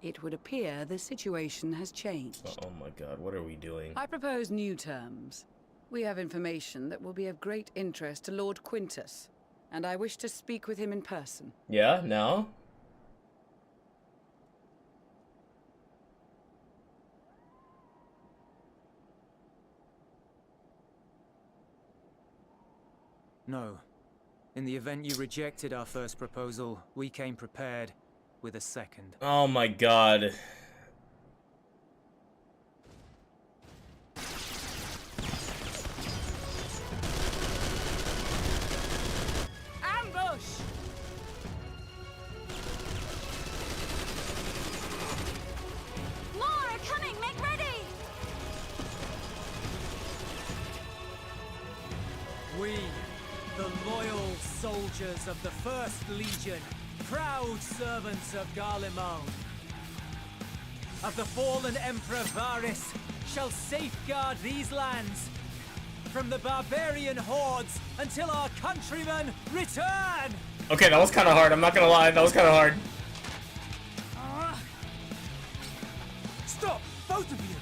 Speaker 8: It would appear the situation has changed.
Speaker 1: Oh my god, what are we doing?
Speaker 8: I propose new terms. We have information that will be of great interest to Lord Quintus, and I wish to speak with him in person.
Speaker 1: Yeah, now?
Speaker 3: No. In the event you rejected our first proposal, we came prepared with a second.
Speaker 1: Oh my god.
Speaker 8: Ambush!
Speaker 10: More are coming! Make ready!
Speaker 3: We, the loyal soldiers of the First Legion, proud servants of Garlemald, of the fallen Emperor Varys, shall safeguard these lands from the barbarian hordes until our countrymen return!
Speaker 1: Okay, that was kind of hard, I'm not gonna lie, that was kind of hard.
Speaker 3: Stop! Both of you!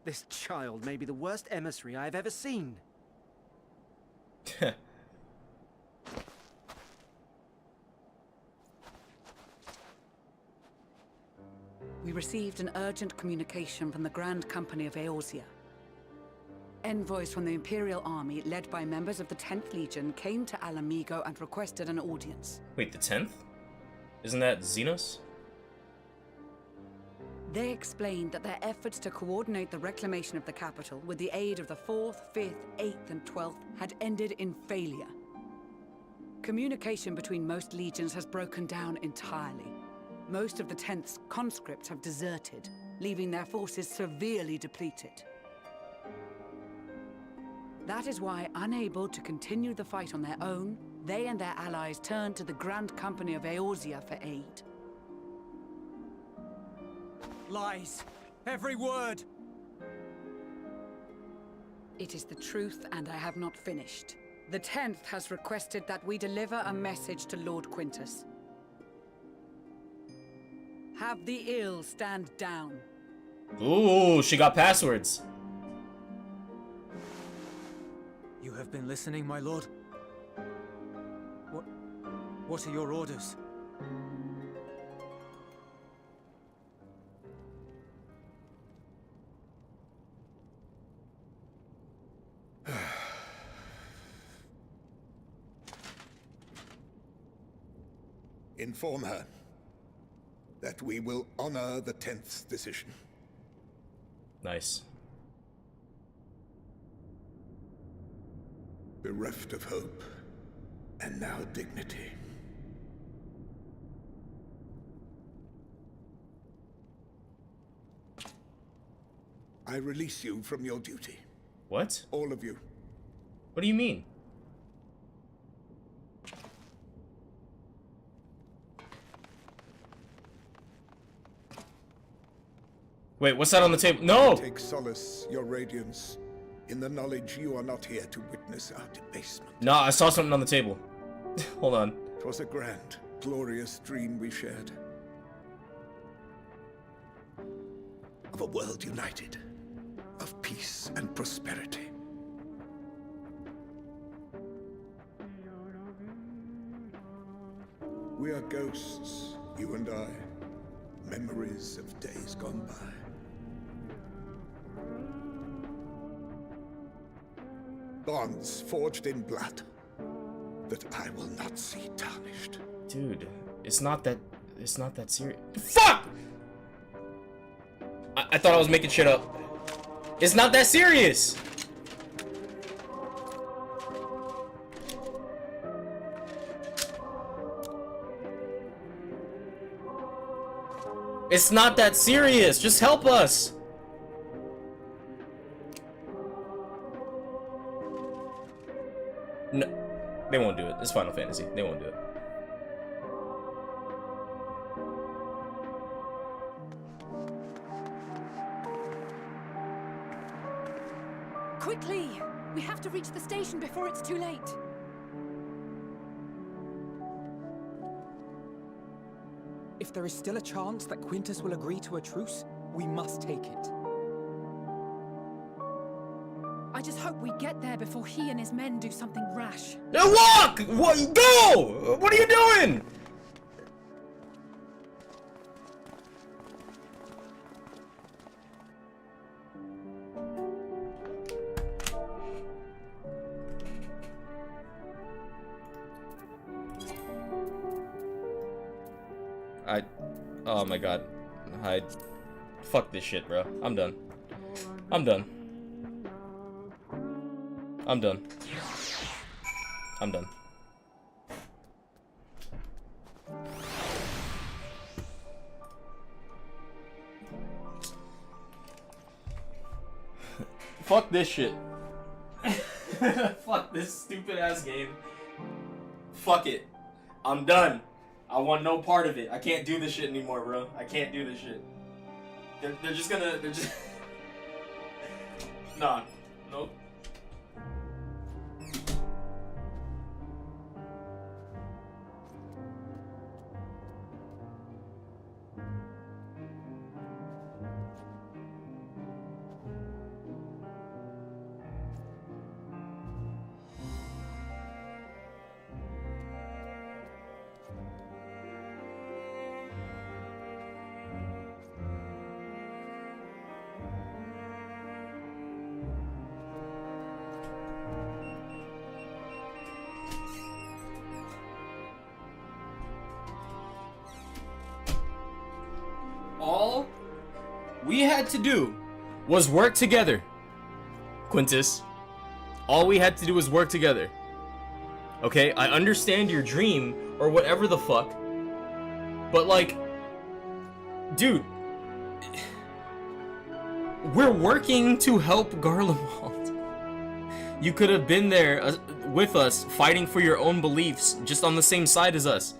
Speaker 11: This child may be the worst emissary I have ever seen.
Speaker 8: We received an urgent communication from the Grand Company of Eorzea. Envoys from the Imperial Army, led by members of the 10th Legion, came to Alamigo and requested an audience.
Speaker 1: Wait, the 10th? Isn't that Xenos?
Speaker 8: They explained that their efforts to coordinate the reclamation of the capital with the aid of the 4th, 5th, 8th, and 12th had ended in failure. Communication between most legions has broken down entirely. Most of the 10th's conscripts have deserted, leaving their forces severely depleted. That is why, unable to continue the fight on their own, they and their allies turned to the Grand Company of Eorzea for aid.
Speaker 3: Lies! Every word!
Speaker 8: It is the truth, and I have not finished. The 10th has requested that we deliver a message to Lord Quintus. Have the ill stand down.
Speaker 1: Ooh, she got passwords.
Speaker 3: You have been listening, my lord? What are your orders?
Speaker 6: Inform her that we will honor the 10th's decision.
Speaker 1: Nice.
Speaker 6: Bereft of hope, and now dignity. I release you from your duty.
Speaker 1: What?
Speaker 6: All of you.
Speaker 1: What do you mean? Wait, what's that on the table? No!
Speaker 6: Take solace, your radiance, in the knowledge you are not here to witness our debasement.
Speaker 1: Nah, I saw something on the table. Hold on.
Speaker 6: 'Twas a grand, glorious dream we shared. Of a world united, of peace and prosperity. We are ghosts, you and I, memories of days gone by. Bonds forged in blood that I will not see tarnished.
Speaker 1: Dude, it's not that serious. Fuck! I thought I was making shit up. It's not that serious. It's not that serious. Just help us. No, they won't do it. It's Final Fantasy. They won't do it.
Speaker 4: Quickly! We have to reach the station before it's too late.
Speaker 7: If there is still a chance that Quintus will agree to a truce, we must take it.
Speaker 4: I just hope we get there before he and his men do something rash.
Speaker 1: Walk! What? Go! What are you doing? Oh my god. Fuck this shit, bro. I'm done. I'm done. I'm done. I'm done. Fuck this shit. Fuck this stupid ass game. Fuck it. I'm done. I want no part of it. I can't do this shit anymore, bro. I can't do this shit. They're just gonna... They're just... Nah. Nope. All we had to do was work together, Quintus. All we had to do was work together. Okay, I understand your dream or whatever the fuck, but like, dude, we're working to help Garlemald. You could have been there with us, fighting for your own beliefs, just on the same side as us.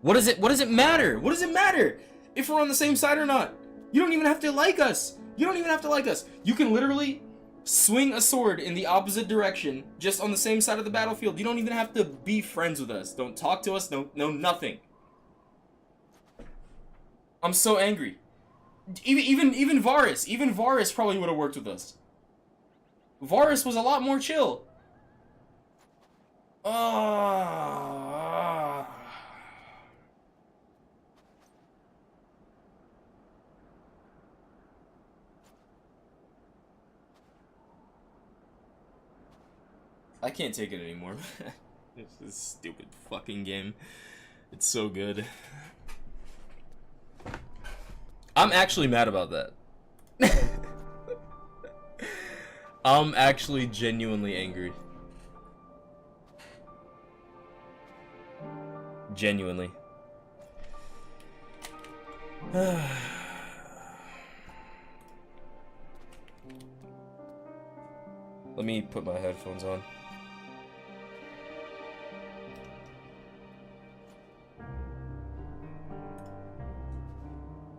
Speaker 1: What does it matter? What does it matter if we're on the same side or not? You don't even have to like us. You don't even have to like us. You can literally swing a sword in the opposite direction, just on the same side of the battlefield. You don't even have to be friends with us. Don't talk to us. No, nothing. I'm so angry. Even Varus probably would have worked with us. Varus was a lot more chill. I can't take it anymore. This stupid fucking game. It's so good. I'm actually mad about that. I'm actually genuinely angry. Genuinely. Let me put my headphones on.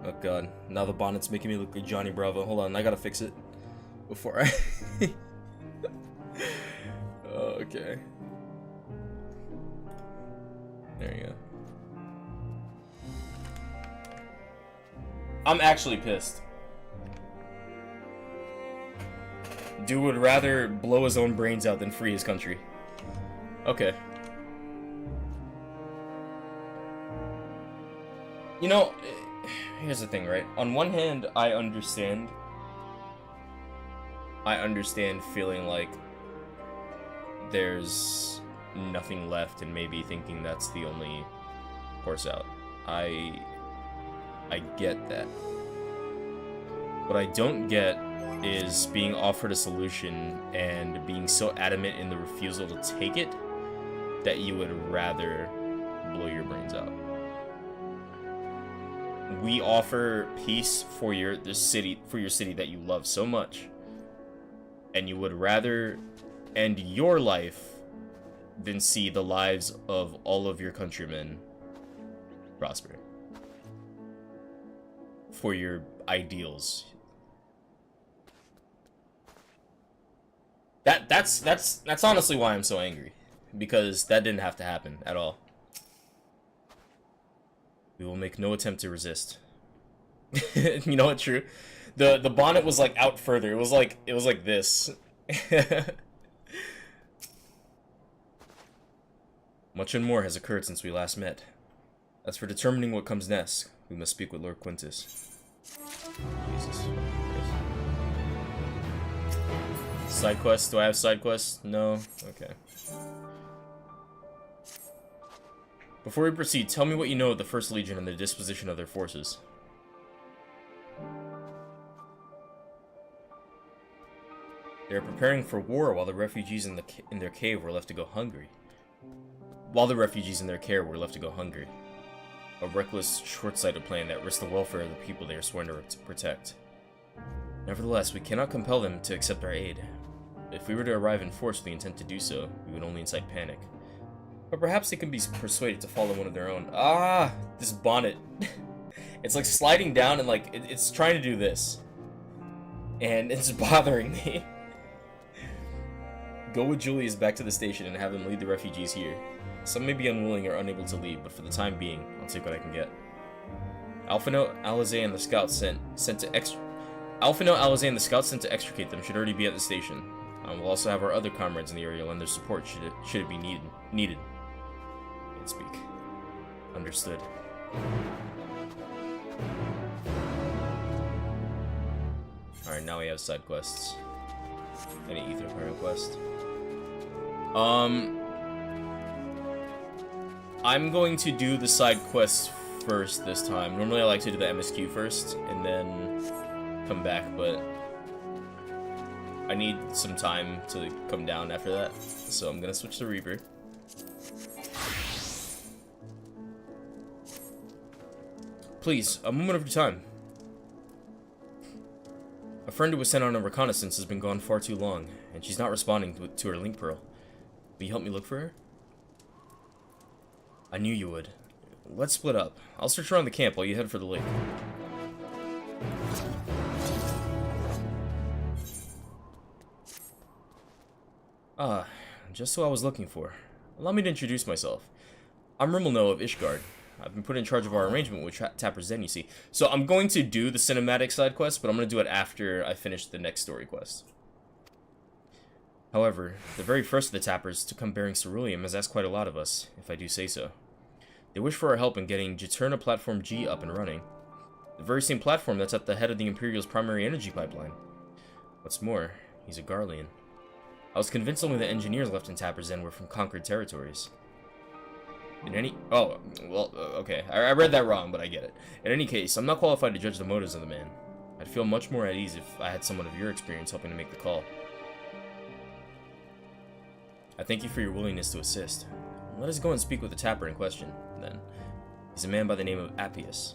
Speaker 1: Oh god, now the bonnet's making me look like Johnny Bravo. Hold on, I gotta fix it before I... Okay. There you go. I'm actually pissed. Dude would rather blow his own brains out than free his country. Okay. You know, here's the thing, right? On one hand, I understand feeling like there's nothing left and maybe thinking that's the only course out. I get that. What I don't get is being offered a solution and being so adamant in the refusal to take it that you would rather blow your brains out. We offer peace for your city that you love so much, and you would rather end your life than see the lives of all of your countrymen prosper for your ideals. That's honestly why I'm so angry, because that didn't have to happen at all. We will make no attempt to resist. You know what? True. The bonnet was like out further. It was like this. Much and more has occurred since we last met. As for determining what comes next, we must speak with Lord Quintus. Jesus. Side quests? Do I have side quests? No? Okay. Before we proceed, tell me what you know of the First Legion and the disposition of their forces. They are preparing for war while the refugees in their cave were left to go hungry. While the refugees in their care were left to go hungry. A reckless, short-sighted plan that risks the welfare of the people they are sworn to protect. Nevertheless, we cannot compel them to accept our aid. If we were to arrive in force with the intent to do so, we would only incite panic. But perhaps they can be persuaded to follow one of their own. Ah, this bonnet. It's like sliding down and like, it's trying to do this. And it's bothering me. Go with Julius back to the station and have them lead the refugees here. Some may be unwilling or unable to leave, but for the time being, I'll take what I can get. Alphino, Alizé, and the scouts sent to extricate them should already be at the station. We'll also have our other comrades in the area lend their support should it be needed. Can't speak. Understood. Alright, now we have side quests. Any Ether Parent quest. I'm going to do the side quests first this time. Normally I like to do the MSQ first and then come back, but I need some time to come down after that. So I'm gonna switch to Reaper. Please, a moment of your time. A friend who was sent on a reconnaissance has been gone far too long, and she's not responding to her link pearl. Will you help me look for her? I knew you would. Let's split up. I'll search around the camp while you head for the lake. Ah, just who I was looking for. Allow me to introduce myself. I'm Rimmelno of Ishgard. I've been put in charge of our arrangement with Tapper Zen, you see. So I'm going to do the cinematic side quest, but I'm going to do it after I finish the next story quest. However, the very first of the Tappers to come bearing ceruleum has asked quite a lot of us, if I do say so. They wish for our help in getting Juturna Platform G up and running. The very same platform that's at the head of the Imperial's primary energy pipeline. What's more, he's a Garlean. I was convinced only the engineers left in Tapper Zen were from conquered territories. Okay, I read that wrong, but I get it. In any case, I'm not qualified to judge the motives of the man. I'd feel much more at ease if I had someone of your experience helping to make the call. I thank you for your willingness to assist. Let us go and speak with the Tapper in question, then. He's a man by the name of Appius.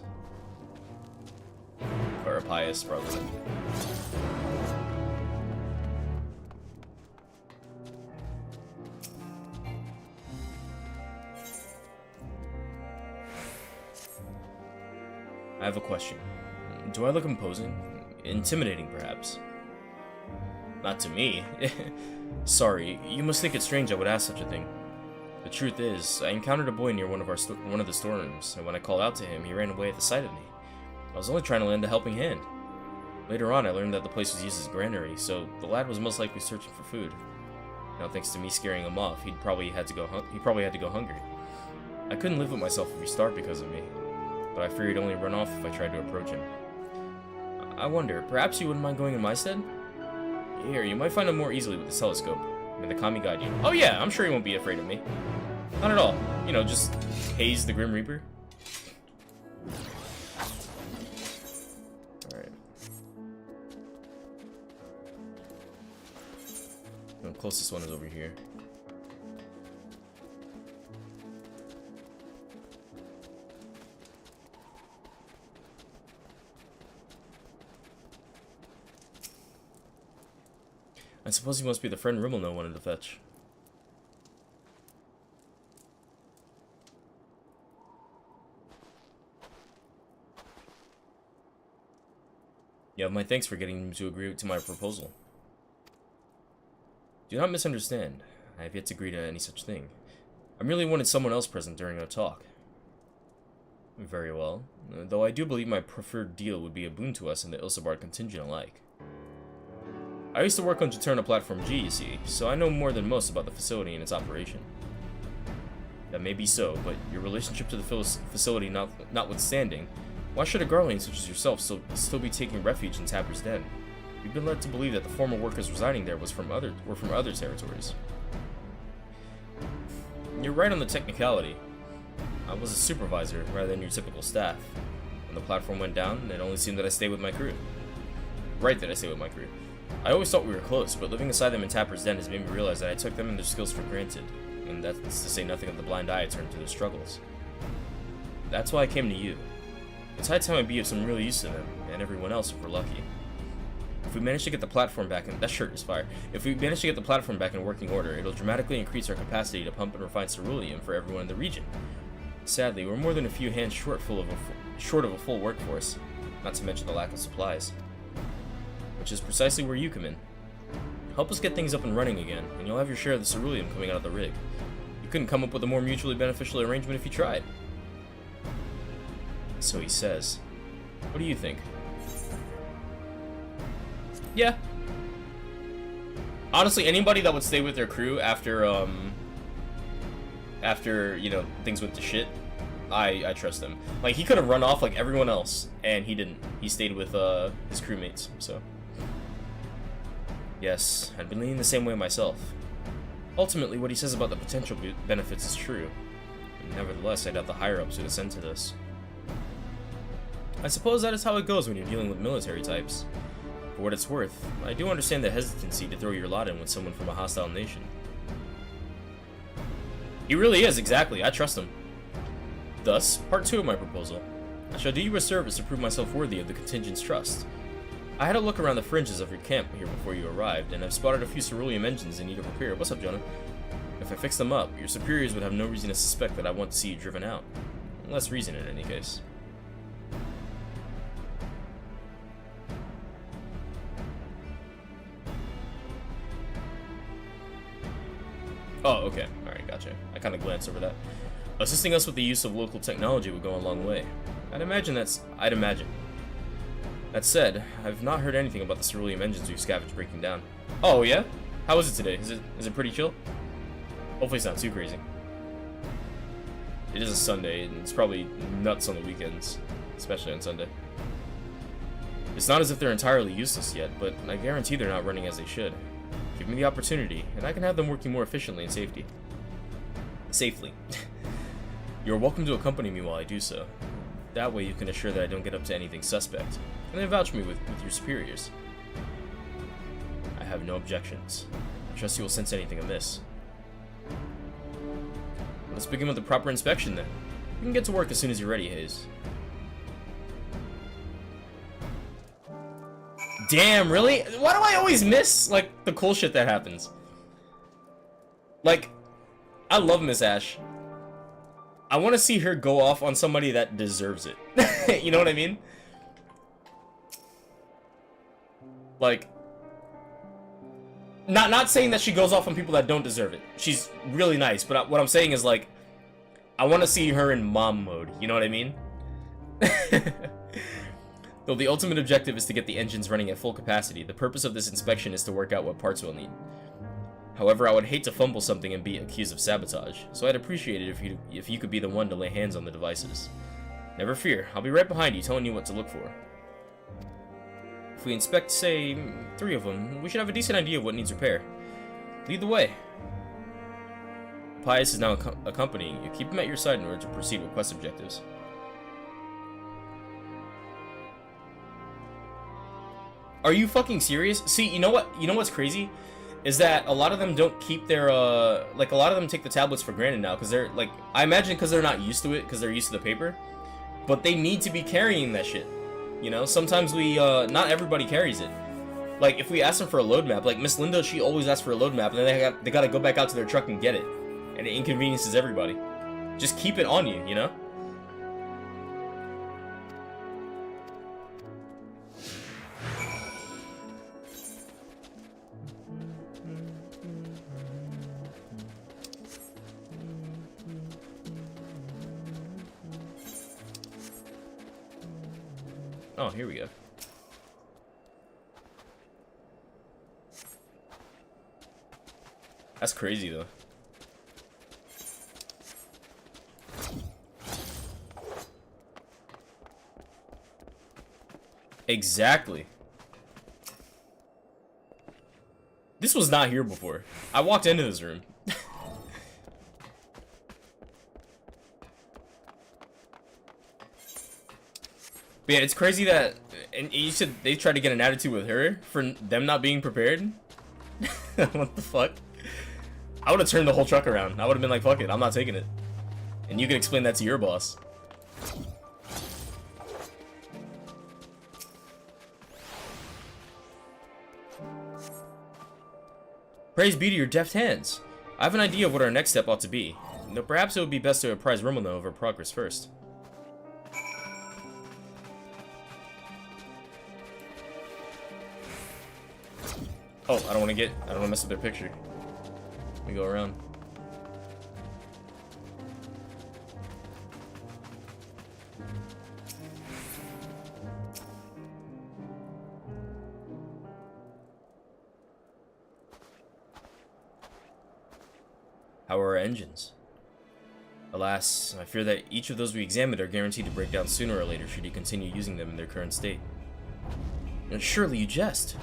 Speaker 1: Or Appius, probably. I have a question. Do I look imposing? Intimidating, perhaps? Not to me. Sorry, you must think it strange I would ask such a thing. The truth is, I encountered a boy near one of the storerooms, and when I called out to him, he ran away at the sight of me. I was only trying to lend a helping hand. Later on, I learned that the place was used as a granary, so the lad was most likely searching for food. Now, thanks to me scaring him off, he probably had to go hungry. I couldn't live with myself if he starved because of me, but I feared he'd only run off if I tried to approach him. I wonder, perhaps you wouldn't mind going in my stead? Here, you might find him more easily with the telescope. May the Kami guide you. Oh yeah, I'm sure he won't be afraid of me. Not at all. You know, just haze the Grim Reaper. Alright. The closest one is over here. I suppose he must be the friend Rimmelno wanted to fetch. You have my thanks for getting him to agree to my proposal. Do not misunderstand. I have yet to agree to any such thing. I merely wanted someone else present during our talk. Very well. Though I do believe my preferred deal would be a boon to us and the Ilsabard contingent alike. I used to work on Juturna Platform G, you see, so I know more than most about the facility and its operation. That may be so, but your relationship to the facility notwithstanding, why should a Garlean such as yourself still be taking refuge in Tapper's Den? We've been led to believe that the former workers residing there were from other territories. You're right on the technicality. I was a supervisor rather than your typical staff. When the platform went down, it only seemed that I stayed with my crew. Right that I stayed with my crew. I always thought we were close, but living beside them in Tapper's Den has made me realize that I took them and their skills for granted, and that's to say nothing of the blind eye I turned to their struggles. That's why I came to you. It's high time I be of some real use to them, and everyone else if we're lucky. If we manage to get the platform back in— that shirt is fire. If we manage to get the platform back in working order, it'll dramatically increase our capacity to pump and refine ceruleum for everyone in the region. Sadly, we're more than a few hands short of a full workforce, not to mention the lack of supplies. Which is precisely where you come in. Help us get things up and running again, and you'll have your share of the ceruleum coming out of the rig. You couldn't come up with a more mutually beneficial arrangement if you tried. So he says. What do you think? Yeah. Honestly, anybody that would stay with their crew after, you know, things went to shit, I trust them. Like, he could have run off like everyone else, and he didn't. He stayed with, his crewmates, so. Yes, I'd been leaning the same way myself. Ultimately, what he says about the potential benefits is true. Nevertheless, I doubt the higher-ups would assent to this. I suppose that is how it goes when you're dealing with military types. For what it's worth, I do understand the hesitancy to throw your lot in with someone from a hostile nation. He really is, exactly. I trust him. Thus, part 2 of my proposal. I shall do you a service to prove myself worthy of the contingent's trust. I had a look around the fringes of your camp here before you arrived, and I've spotted a few ceruleum engines in need of repair. What's up, Jonah? If I fix them up, your superiors would have no reason to suspect that I want to see you driven out. Less reason in any case. Oh, okay. Alright, gotcha. I kind of glanced over that. Assisting us with the use of local technology would go a long way. I'd imagine. That said, I've not heard anything about the cerulean engines we've scavenged breaking down. Oh yeah? How is it today? Is it pretty chill? Hopefully it's not too crazy. It is a Sunday, and it's probably nuts on the weekends, especially on Sunday. It's not as if they're entirely useless yet, but I guarantee they're not running as they should. Give me the opportunity, and I can have them working more efficiently and safely. You're welcome to accompany me while I do so. That way you can assure that I don't get up to anything suspect, and then vouch me with your superiors. I have no objections. I trust you will sense anything amiss. Let's begin with the proper inspection then. You can get to work as soon as you're ready, Hayes. Damn, really? Why do I always miss, like, the cool shit that happens? Like, I love Miss Ash. I want to see her go off on somebody that deserves it. You know what I mean? Like, not saying that she goes off on people that don't deserve it. She's really nice, but what I'm saying is, like, I want to see her in mom mode. You know what I mean? Though the ultimate objective is to get the engines running at full capacity, the purpose of this inspection is to work out what parts we'll need. However, I would hate to fumble something and be accused of sabotage, so I'd appreciate it if you could be the one to lay hands on the devices. Never fear, I'll be right behind you telling you what to look for. If we inspect, say, 3 of them, we should have a decent idea of what needs repair. Lead the way. Pius is now accompanying you. Keep him at your side in order to proceed with quest objectives. Are you fucking serious? See, you know what? You know what's crazy? Is that a lot of them don't keep their, like, a lot of them take the tablets for granted now, because they're, like, I imagine because they're not used to it, because they're used to the paper, but they need to be carrying that shit, you know? Sometimes not everybody carries it. Like, if we ask them for a load map, like, Miss Linda, she always asks for a load map, and then they gotta go back out to their truck and get it, and it inconveniences everybody. Just keep it on you, you know? Oh, here we go. That's crazy, though. Exactly. This was not here before. I walked into this room. But yeah, it's crazy that, and you said they tried to get an attitude with her for them not being prepared. What the fuck? I would have turned the whole truck around. I would have been like, fuck it, I'm not taking it. And you can explain that to your boss. Praise be to your deft hands. I have an idea of what our next step ought to be. Though perhaps it would be best to apprise Romano of our progress first. Oh, I don't want to mess with their picture. Let me go around. How are our engines? Alas, I fear that each of those we examined are guaranteed to break down sooner or later should you continue using them in their current state. And surely you jest.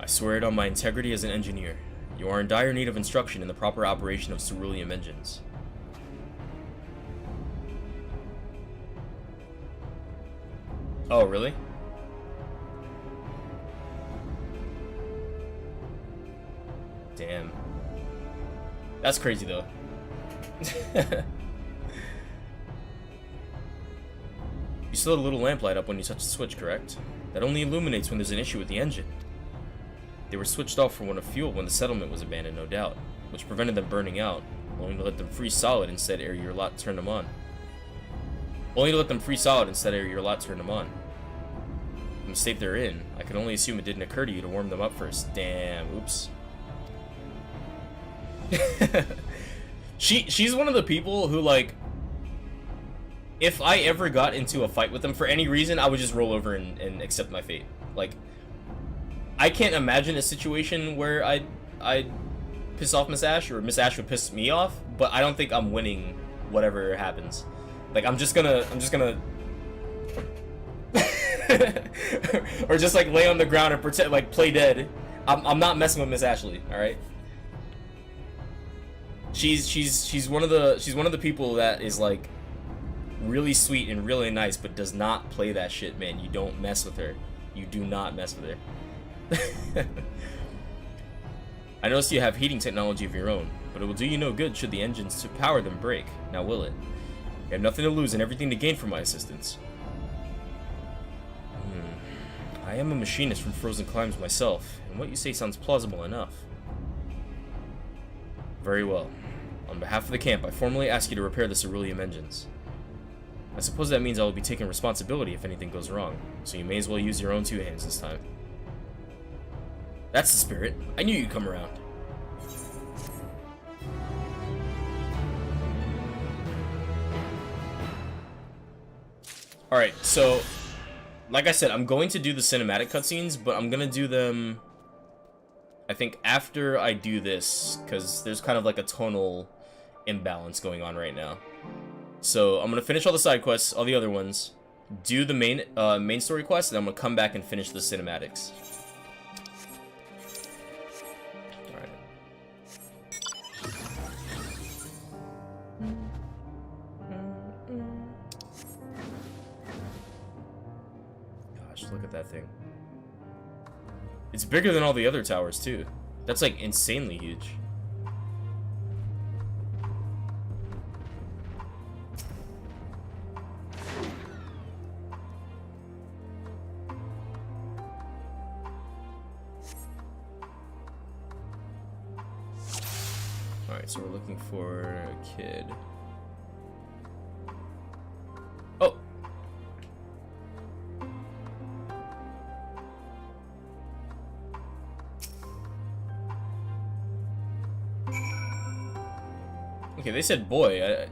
Speaker 1: I swear it on my integrity as an engineer. You are in dire need of instruction in the proper operation of cerulean engines. Oh, really? Damn. That's crazy, though. You still had a little lamp light up when you touch the switch, correct? That only illuminates when there's an issue with the engine. They were switched off for want of fuel when the settlement was abandoned, no doubt, which prevented them burning out, only to let them freeze solid instead ere your lot turned them on. The state they're in, I can only assume it didn't occur to you to warm them up first. Damn, oops. She's one of the people who, like, if I ever got into a fight with them for any reason, I would just roll over and accept my fate. Like, I can't imagine a situation where I'd piss off Miss Ash, or Miss Ash would piss me off, but I don't think I'm winning whatever happens. Like, I'm just gonna or just like lay on the ground and pretend, like, play dead. I'm not messing with Miss Ashley, all right? She's one of the people that is, like, really sweet and really nice, but does not play that shit, man. You don't mess with her. You do not mess with her. I noticed you have heating technology of your own, but it will do you no good should the engines to power them break. Now will it? You have nothing to lose and everything to gain from my assistance. I am a machinist from Frozen Climes myself, and what you say sounds plausible enough. Very well. On behalf of the camp, I formally ask you to repair the Ceruleum engines. I suppose that means I will be taking responsibility if anything goes wrong, so you may as well use your own two hands this time. That's the spirit. I knew you'd come around. Alright, so, like I said, I'm going to do the cinematic cutscenes, but I'm gonna do them, I think, after I do this, because there's kind of like a tonal imbalance going on right now. So, I'm gonna finish all the side quests, all the other ones, do the main story quest, and then I'm gonna come back and finish the cinematics. Alright. Gosh, look at that thing. It's bigger than all the other towers, too. That's, like, insanely huge. Alright, so we're looking for a kid. Oh! Okay, they said boy. I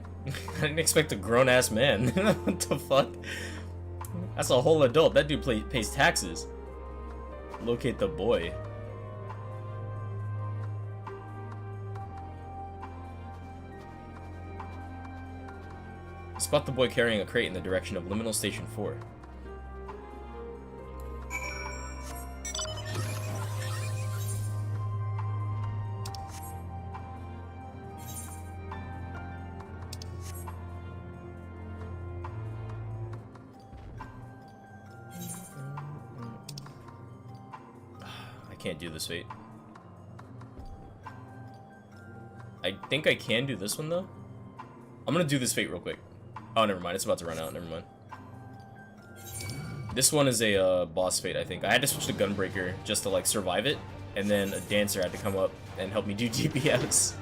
Speaker 1: didn't expect a grown-ass man. What the fuck? That's a whole adult. That dude pays taxes. Locate the boy. Spot the boy carrying a crate in the direction of Liminal Station 4. I can't do this, wait. I think I can do this one, though. I'm gonna do this fate real quick. Oh, never mind. It's about to run out. Never mind. This one is a boss fate, I think. I had to switch to Gunbreaker just to, like, survive it. And then a dancer had to come up and help me do DPS.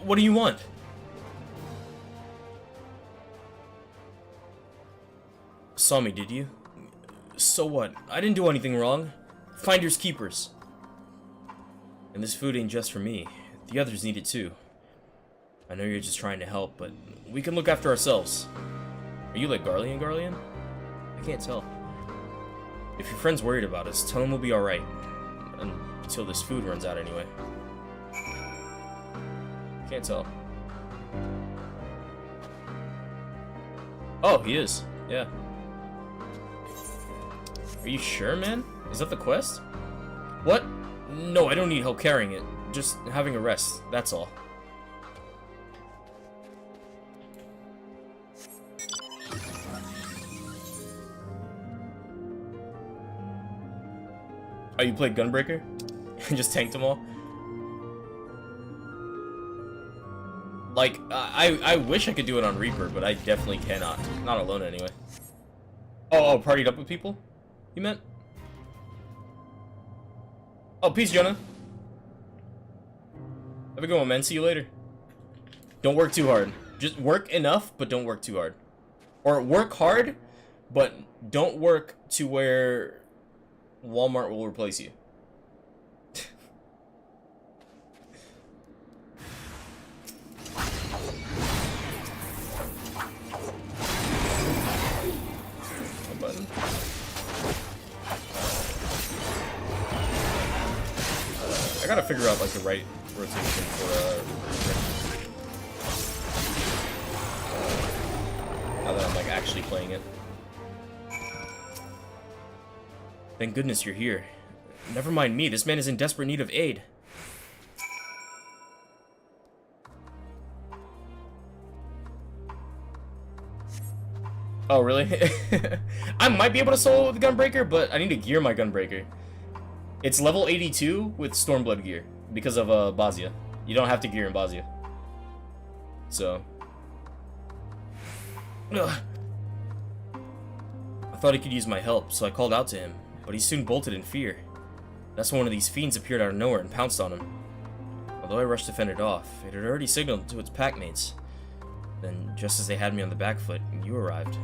Speaker 1: What do you want? Saw me, did you? So what? I didn't do anything wrong. Finders keepers. And this food ain't just for me. The others need it too. I know you're just trying to help, but we can look after ourselves. Are you like Garlean? I can't tell. If your friend's worried about us, tell him we'll be alright. Until this food runs out anyway. Can't tell. Oh, he is. Yeah. Are you sure, man? Is that the quest? What? No, I don't need help carrying it. Just having a rest, that's all. Oh, you played Gunbreaker? And just tanked them all? Like, I wish I could do it on Reaper, but I definitely cannot. Not alone, anyway. Oh, partied up with people? You meant? Oh, peace, Jonah. Have a good one, man. See you later. Don't work too hard. Just work enough, but don't work too hard. Or work hard, but don't work to where Walmart will replace you. gotta figure out like the right rotation for now that I'm like actually playing it. Thank goodness you're here. Never mind me, this man is in desperate need of aid. Oh, really? I might be able to solo with the Gunbreaker, but I need to gear my Gunbreaker. It's level 82 with Stormblood gear because of Bazia. You don't have to gear in Bazia. So. Ugh. I thought he could use my help, so I called out to him, but he soon bolted in fear. That's when one of these fiends appeared out of nowhere and pounced on him. Although I rushed to fend it off, it had already signaled to its packmates. Then, just as they had me on the back foot, you arrived.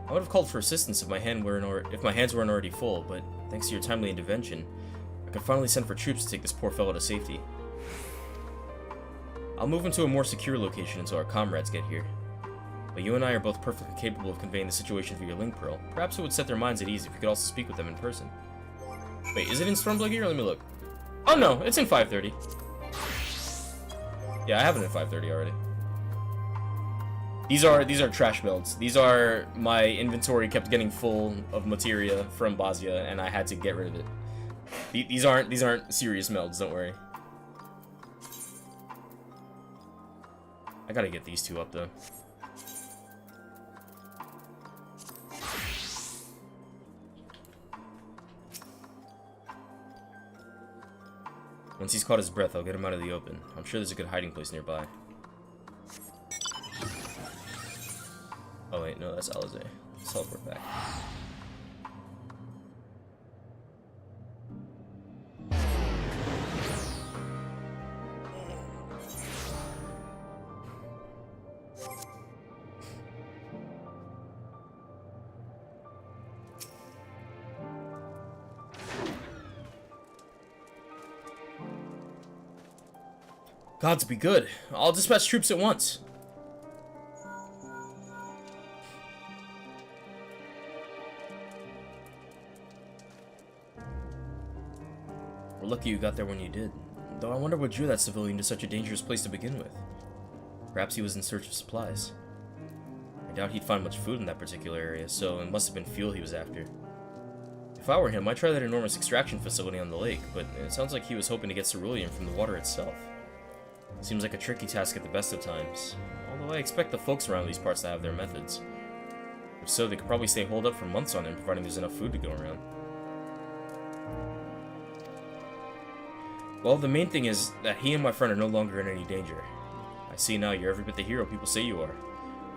Speaker 1: I would have called for assistance if my hands weren't already full, but thanks to your timely intervention, I could finally send for troops to take this poor fellow to safety. I'll move him to a more secure location until our comrades get here. But you and I are both perfectly capable of conveying the situation for your link pearl. Perhaps it would set their minds at ease if you could also speak with them in person. Wait, is it in Stormblood gear? Let me look. Oh no, it's in 530. Yeah, I have it in 530 already. These are trash builds. These are my inventory kept getting full of materia from Bazia, and I had to get rid of it. These aren't serious melds. Don't worry. I gotta get these two up though. Once he's caught his breath, I'll get him out of the open. I'm sure there's a good hiding place nearby. Oh wait, no, that's Alizé. Let's teleport back. Gods be good. I'll dispatch troops at once. We're lucky you got there when you did. Though I wonder what drew that civilian to such a dangerous place to begin with. Perhaps he was in search of supplies. I doubt he'd find much food in that particular area, so it must have been fuel he was after. If I were him, I'd try that enormous extraction facility on the lake, but it sounds like he was hoping to get cerulean from the water itself. Seems like a tricky task at the best of times, although I expect the folks around these parts to have their methods. If so, they could probably stay holed up for months on him, providing there's enough food to go around. Well, the main thing is that he and my friend are no longer in any danger. I see now you're every bit the hero people say you are.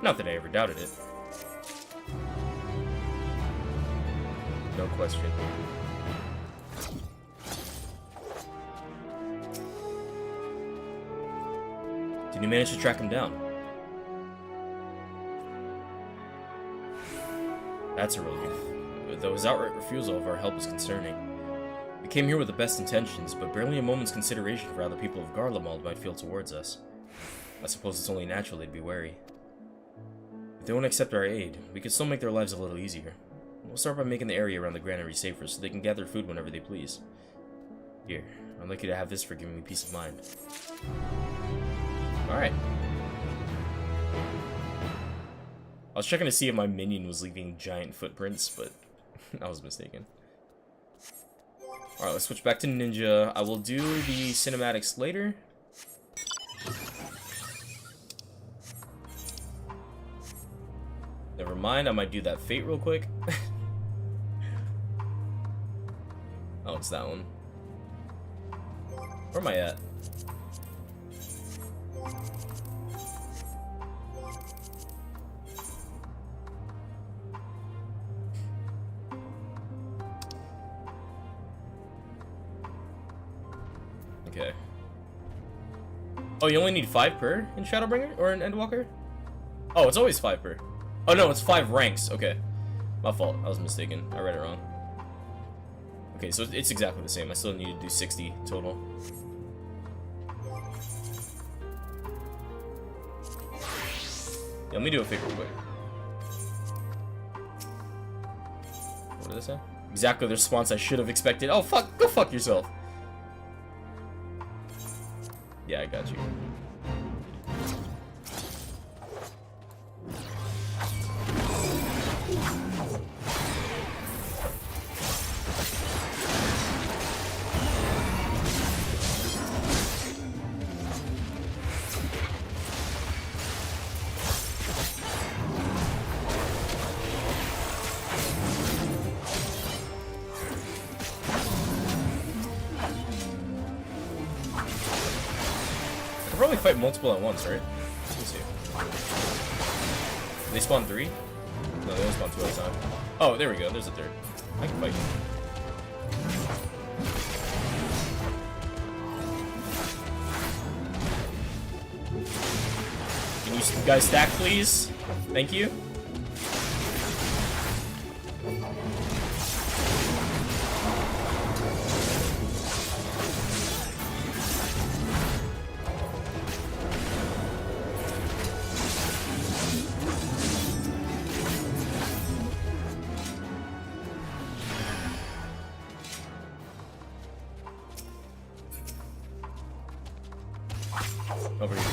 Speaker 1: Not that I ever doubted it. No question. Did you manage to track him down? That's a relief, though his outright refusal of our help is concerning. We came here with the best intentions, but barely a moment's consideration for how the people of Garlemald might feel towards us. I suppose it's only natural they'd be wary. If they won't accept our aid, we could still make their lives a little easier. We'll start by making the area around the granary safer so they can gather food whenever they please. Here, I'd like you to have this for giving me peace of mind. Alright. I was checking to see if my minion was leaving giant footprints, but I was mistaken. Alright, let's switch back to Ninja. I will do the cinematics later. Never mind, I might do that fate real quick. Oh, it's that one. Where am I at? Okay. Oh, you only need 5 per in Shadowbringer or in Endwalker? Oh, it's always 5 per. Oh no, it's 5 ranks. Okay. My fault. I was mistaken. I read it wrong. Okay, so it's exactly the same. I still need to do 60 total. Yeah, let me do a fake real quick. What did I say? Exactly the response I should have expected. Oh, fuck. Go fuck yourself. Yeah, I got you. Probably fight multiple at once, right? Let me see. They spawn 3? No, they only spawn 2 at a time. Oh, there we go. There's a third. I can fight you. Can you guys stack, please? Thank you. Over here.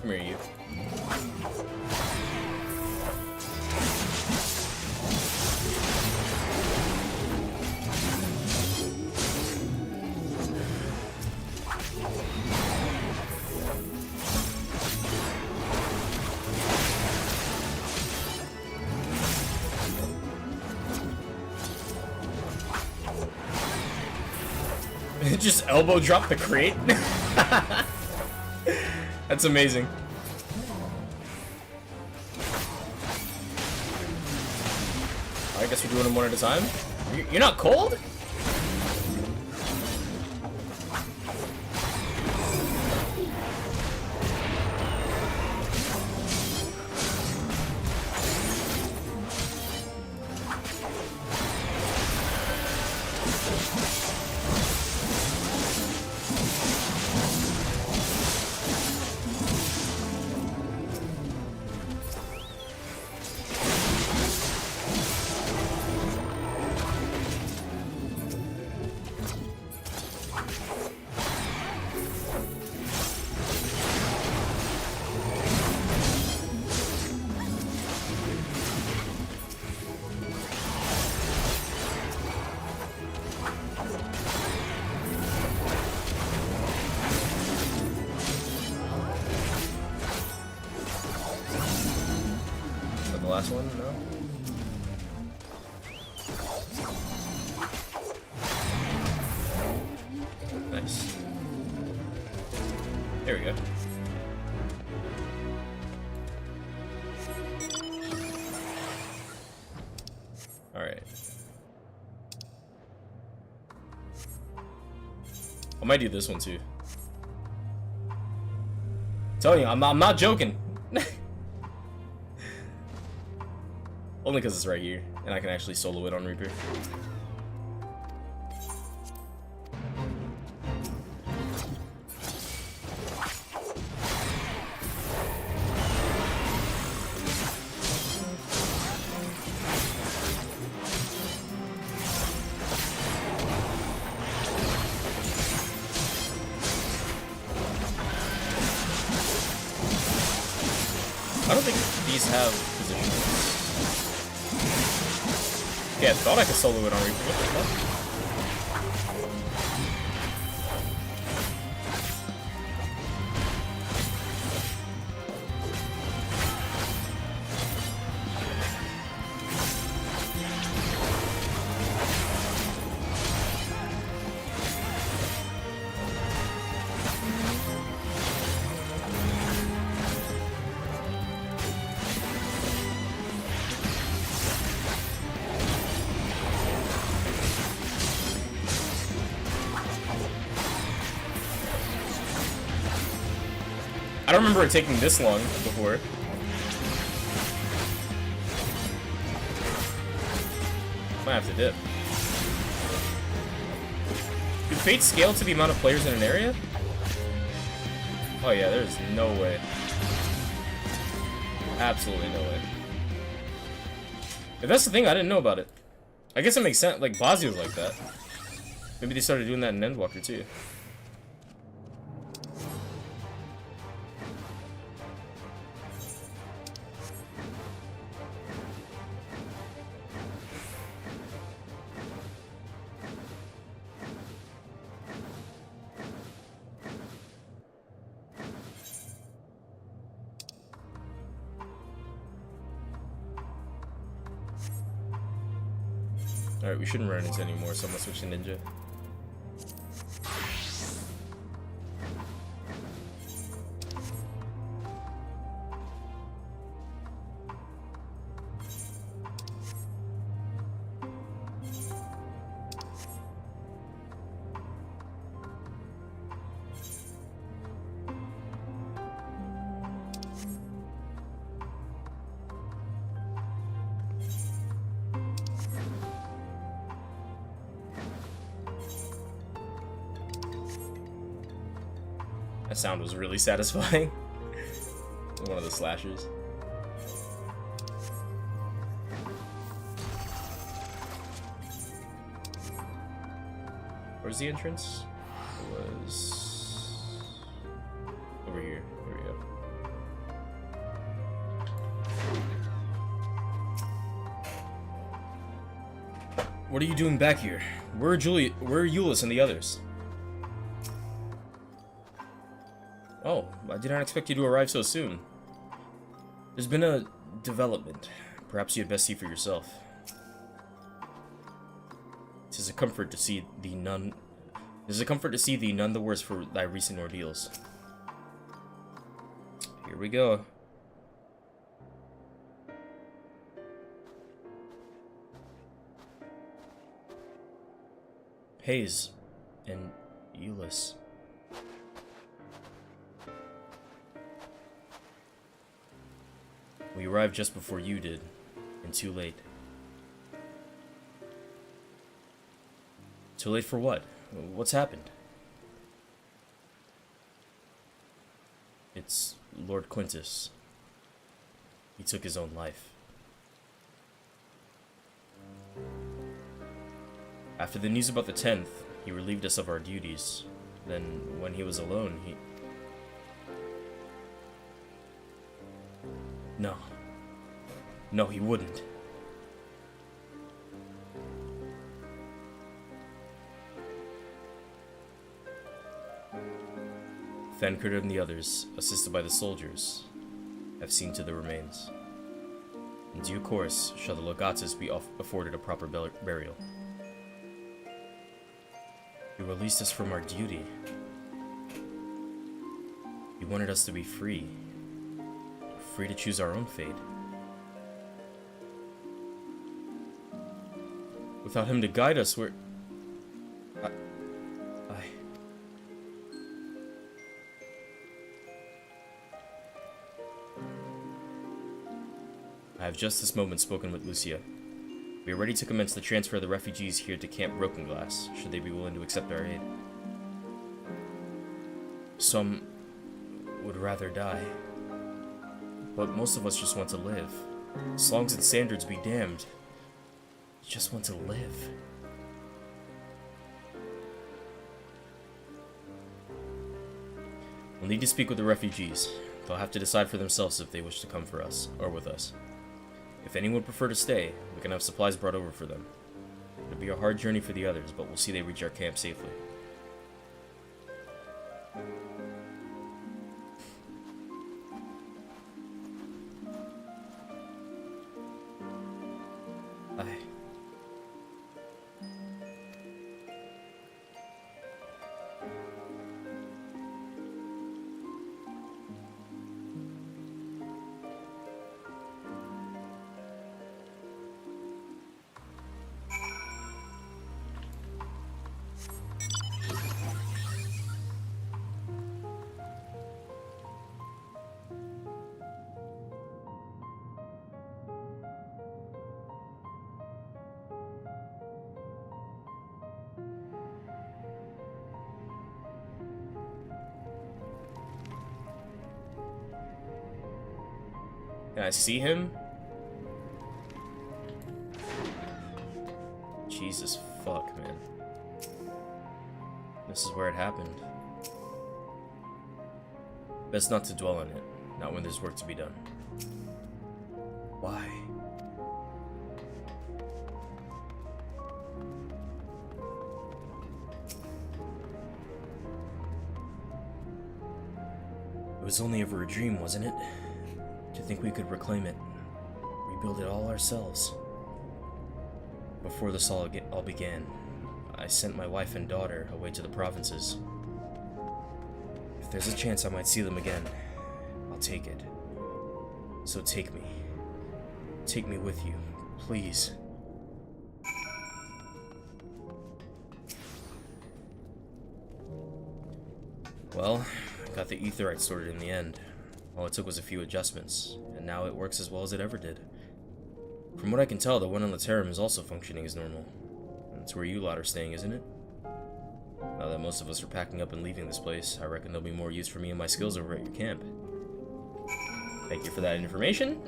Speaker 1: Come here, you. Just elbow drop the crate? That's amazing. I guess we're doing them one at a time. You're not cold? The last one? No? Nice. There we go. Alright. I might do this one too. Tell you, I'm not joking. Only because it's right here, and I can actually solo it on Reaper. I don't think these have positioning. Okay, I thought I could solo it on Reaper. What the fuck? don't remember it taking this long before. Might have to dip. Do fates scale to the amount of players in an area? Oh yeah, there's no way. Absolutely no way. If that's the thing, I didn't know about it. I guess it makes sense. Like, Bozzy was like that. Maybe they started doing that in Endwalker too. Alright, we shouldn't run into anymore, so I'm gonna switch to Ninja. That sound was really satisfying. One of the slashers. Where's the entrance? It was over here. Here we go. What are you doing back here? Where are Euless and the others? Oh, I did not expect you to arrive so soon. There's been a development. Perhaps you had best see for yourself. It is a comfort to see thee none the worse for thy recent ordeals. Here we go. Hayes and Euless. We arrived just before you did, and too late. Too late for what? What's happened? It's Lord Quintus. He took his own life. After the news about the 10th, he relieved us of our duties. Then, when he was alone, he... No. No, he wouldn't. Thancred and the others, assisted by the soldiers, have seen to the remains. In due course, shall the Legatus be afforded a proper burial. You released us from our duty. You wanted us to be free. Free to choose our own fate. Without him to guide us, we're... I have just this moment spoken with Lucia. We are ready to commence the transfer of the refugees here to Camp Broken Glass, should they be willing to accept our aid. Some would rather die. But most of us just want to live. Songs and standards be damned. We just want to live. We'll need to speak with the refugees. They'll have to decide for themselves if they wish to come for us, or with us. If anyone would prefer to stay, we can have supplies brought over for them. It'll be a hard journey for the others, but we'll see they reach our camp safely. Aye. Can I see him? Jesus fuck, man. This is where it happened. Best not to dwell on it, not when there's work to be done. Why? It was only ever a dream, wasn't it? To think we could reclaim it, rebuild it all ourselves. Before this all began, I sent my wife and daughter away to the provinces. If there's a chance I might see them again, I'll take it. So take me. Take me with you, please. Well, I got the aetherite sorted in the end. All it took was a few adjustments, and now it works as well as it ever did. From what I can tell, the one on Laterum is also functioning as normal. That's where you lot are staying, isn't it? Now that most of us are packing up and leaving this place, I reckon there'll be more use for me and my skills over at your camp. Thank you for that information.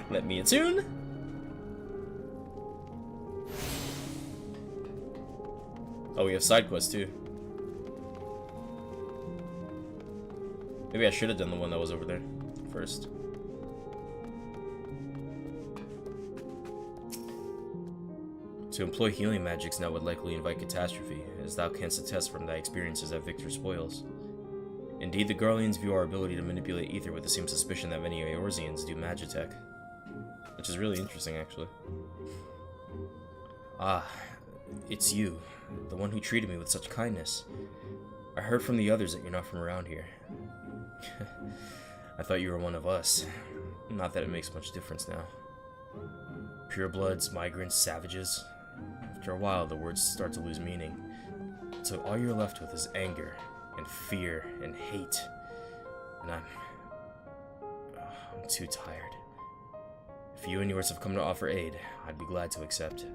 Speaker 1: Let me attune. Oh, we have side quests too. Maybe I should have done the one that was over there first. To employ healing magics now would likely invite catastrophe, as thou canst attest from thy experiences at Victor's spoils. Indeed, the Garleans view our ability to manipulate ether with the same suspicion that many Eorzeans do magitech. Which is really interesting, actually. Ah, it's you, the one who treated me with such kindness. I heard from the others that you're not from around here. I thought you were one of us. Not that it makes much difference now. Purebloods, migrants, savages. After a while, the words start to lose meaning. So all you're left with is anger, and fear, and hate. And I'm too tired. If you and yours have come to offer aid, I'd be glad to accept.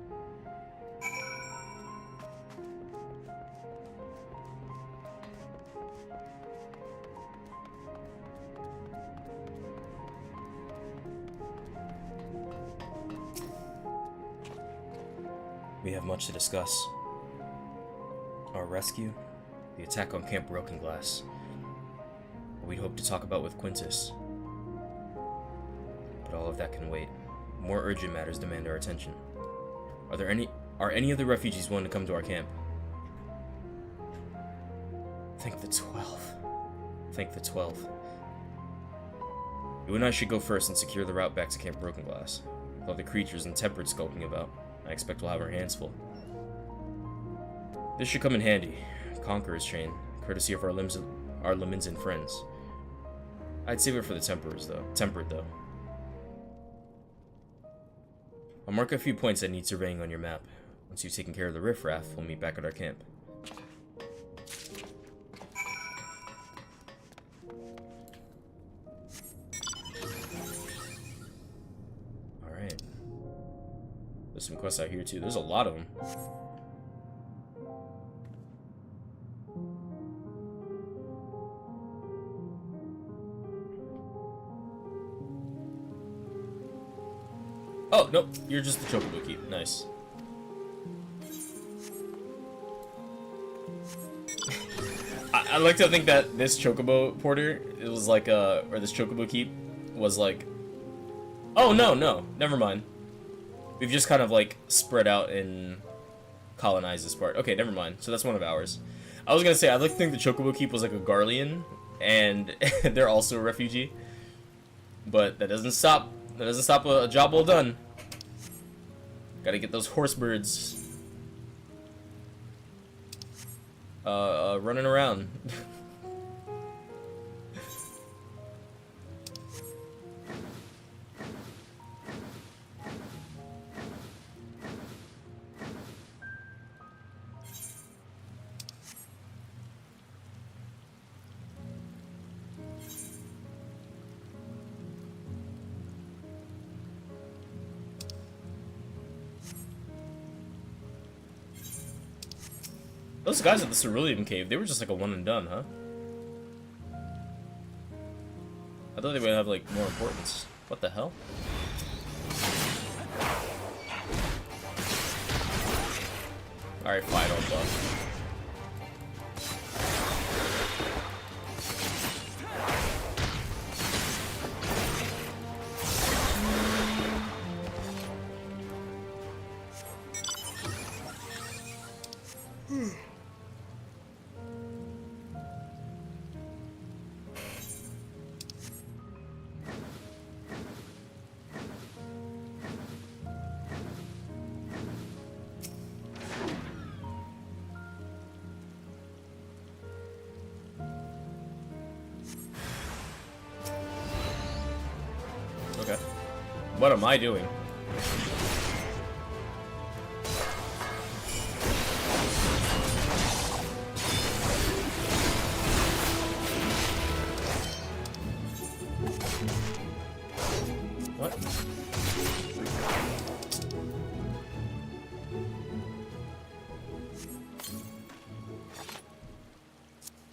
Speaker 1: We have much to discuss. Our rescue, the attack on Camp Broken Glass, what we'd hope to talk about with Quintus. But all of that can wait. More urgent matters demand our attention. Are any of the refugees willing to come to our camp? Thank the 12. Thank the 12. You and I should go first and secure the route back to Camp Broken Glass. With all the creatures and tempered skulking about, I expect we'll have our hands full. This should come in handy. Conqueror's chain, courtesy of our Leminzan friends. I'd save it for the tempered though. I'll mark a few points that need surveying on your map. Once you've taken care of the riffraff, we'll meet back at our camp. Alright. There's some quests out here too. There's a lot of them. Oh, nope. You're just the Chocobo Keep. Nice. I like to think that this Chocobo Porter, it was like, or this Chocobo Keep was like... Oh, no. Never mind. We've just kind of, like, spread out and colonized this part. Okay, never mind. So that's one of ours. I was gonna say, I'd like to think the Chocobo Keep was like a Garlean, and they're also a refugee. But that doesn't stop a job well done. Gotta get those horse birds running around. Those guys at the Cerulean Cave, they were just like a one and done, huh? I thought thought they would have, like, more importance. What the hell? Alright, fine, I'll buff. Okay. What am I doing? What?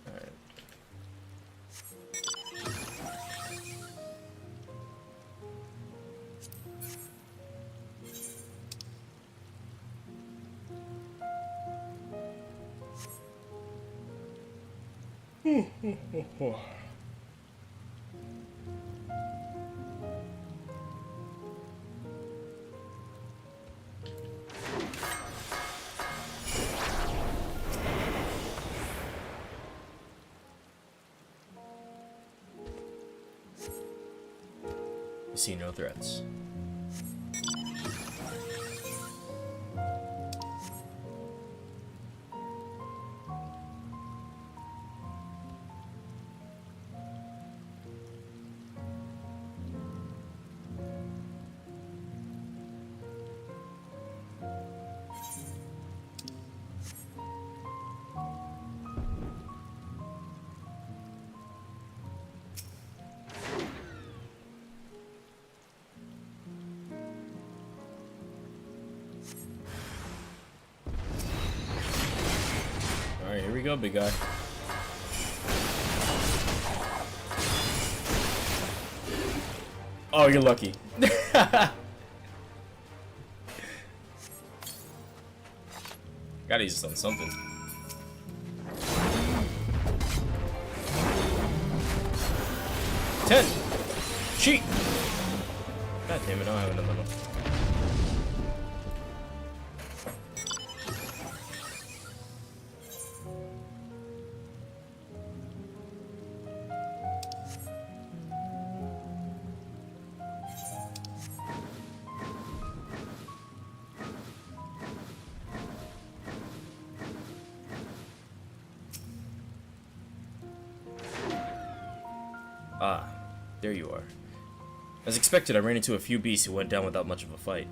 Speaker 1: Alright. You see no threats. Alright, here we go, big guy. Oh, you're lucky. Gotta use this on something. Ten! Cheat! God damn it, I don't have another one. Ah, there you are. As expected, I ran into a few beasts who went down without much of a fight.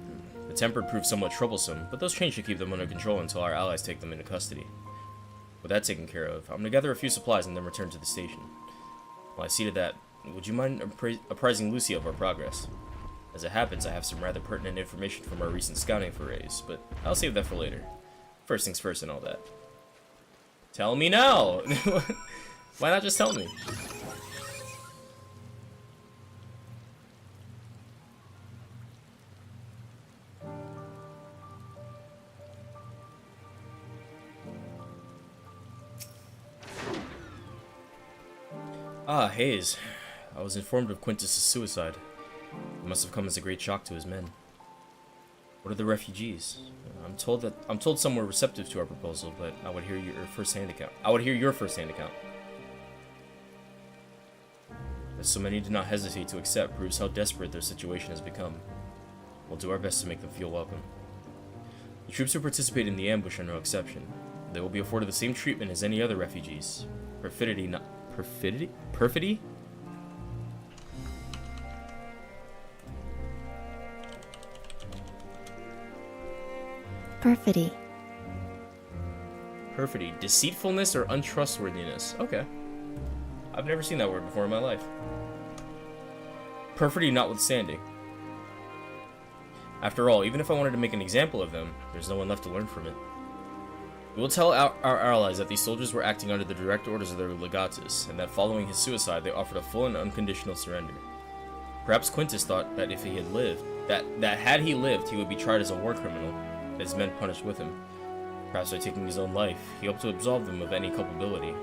Speaker 1: The Tempered proved somewhat troublesome, but those chains should keep them under control until our allies take them into custody. With that taken care of, I'm going to gather a few supplies and then return to the station. While I see to that, would you mind apprising Lucy of our progress? As it happens, I have some rather pertinent information from our recent scouting forays, but I'll save that for later. First things first and all that. Tell me now! Why not just tell me? Ah, Hayes. I was informed of Quintus's suicide. It must have come as a great shock to his men. What are the refugees? I'm told some were receptive to our proposal, but I would hear your first-hand account. That so many did not hesitate to accept proves how desperate their situation has become. We'll do our best to make them feel welcome. The troops who participate in the ambush are no exception. They will be afforded the same treatment as any other refugees. Perfidy? Perfidy?
Speaker 12: Perfidy.
Speaker 1: Perfidy. Deceitfulness or untrustworthiness. Okay. I've never seen that word before in my life. Perfidy notwithstanding. After all, even if I wanted to make an example of them, there's no one left to learn from it. We will tell our allies that these soldiers were acting under the direct orders of their legatus, and that following his suicide, they offered a full and unconditional surrender. Perhaps Quintus thought that if he had lived, that had he lived, he would be tried as a war criminal, and his men punished with him. Perhaps by taking his own life, he hoped to absolve them of any culpability.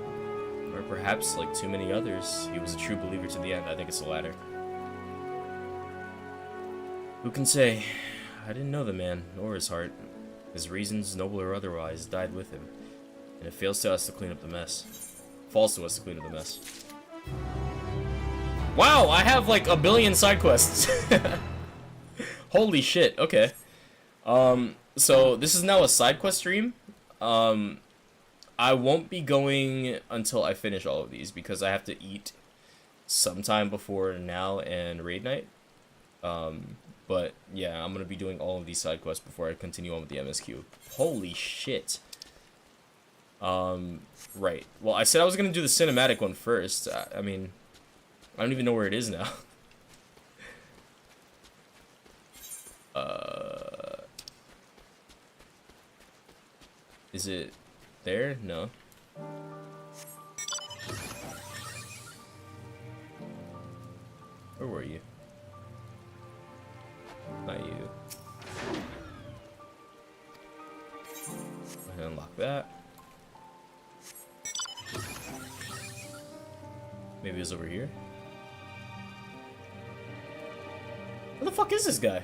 Speaker 1: Or perhaps, like too many others, he was a true believer to the end. I think it's the latter. Who can say? I didn't know the man, nor his heart. His reasons, noble or otherwise, died with him, and it fails to us to clean up the mess. Falls to us to clean up the mess. Wow, I have like a billion side quests. Holy shit, okay. So this is now a side quest stream. I won't be going until I finish all of these because I have to eat sometime before now and raid night. But yeah, I'm gonna be doing all of these side quests before I continue on with the MSQ. Holy shit. Right. Well, I said I was gonna do the cinematic one first. I mean, I don't even know where it is now. Is it there? No. Where were you? Not you. Go ahead and unlock that. Maybe it's over here. Where the fuck is this guy?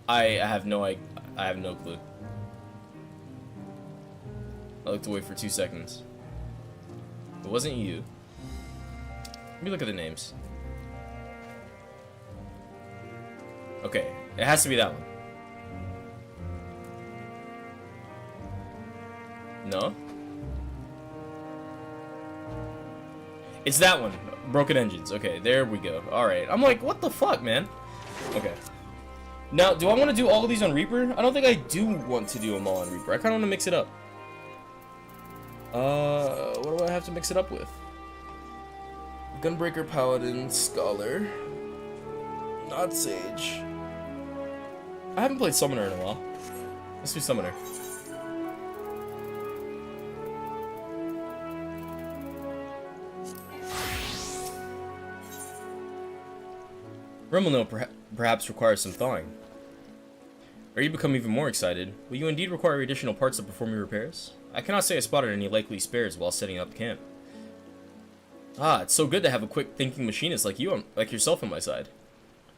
Speaker 1: I have no clue. I looked away for 2 seconds. It wasn't you. Let me look at the names. Okay, it has to be that one. No? It's that one. Broken Engines. Okay, there we go. Alright. I'm like, what the fuck, man? Okay. Now, do I want to do all of these on Reaper? I don't think I do want to do them all on Reaper. I kind of want to mix it up. What do I have to mix it up with? Gunbreaker, Paladin, Scholar. Not Sage. I haven't played Summoner in a while. Let's do Summoner. Remilno perhaps requires some thawing. Or you become even more excited. Will you indeed require additional parts to perform your repairs? I cannot say I spotted any likely spares while setting up camp. Ah, it's so good to have a quick thinking machinist like yourself on my side.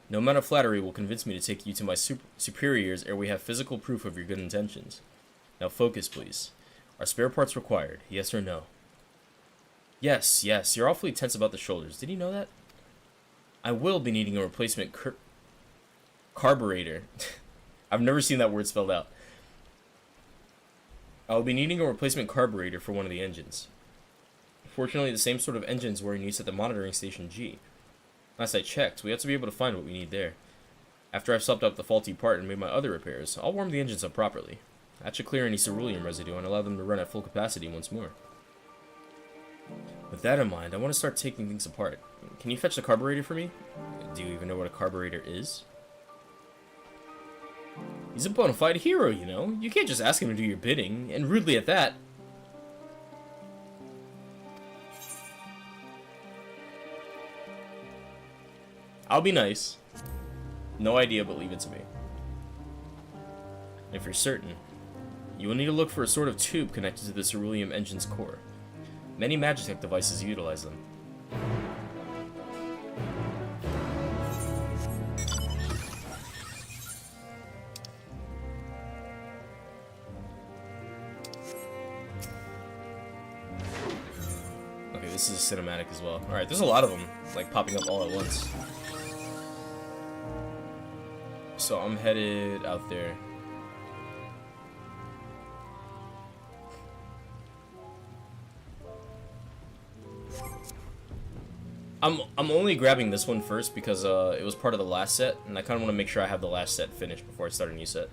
Speaker 1: No amount of flattery will convince me to take you to my superiors ere we have physical proof of your good intentions. Now focus, please. Are spare parts required? Yes or no? Yes, yes. You're awfully tense about the shoulders. Did you know that? I will be needing a replacement carburetor. I've never seen that word spelled out. I will be needing a replacement carburetor for one of the engines. Fortunately, the same sort of engines were in use at the monitoring station G. Last I checked, we have to be able to find what we need there. After I've swapped out the faulty part and made my other repairs, I'll warm the engines up properly. That should clear any cerulean residue and allow them to run at full capacity once more. With that in mind, I want to start taking things apart. Can you fetch the carburetor for me? Do you even know what a carburetor is? He's a bona fide hero, you know. You can't just ask him to do your bidding, and rudely at that. I'll be nice. No idea, but leave it to me. If you're certain, you will need to look for a sort of tube connected to the cerulean engine's core. Many Magitech devices utilize them. Okay, this is a cinematic as well. Alright, there's a lot of them, like, popping up all at once. So I'm headed out there. I'm only grabbing this one first because it was part of the last set, and I kind of want to make sure I have the last set finished before I start a new set.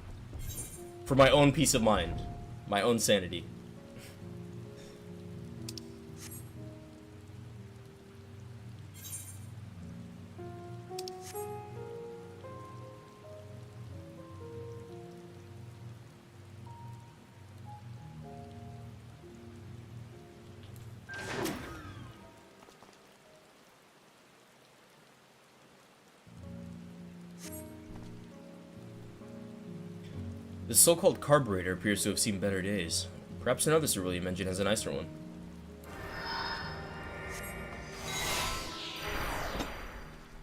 Speaker 1: For my own peace of mind. My own sanity. This so-called carburetor appears to have seen better days. Perhaps another ceruleum engine has a nicer one.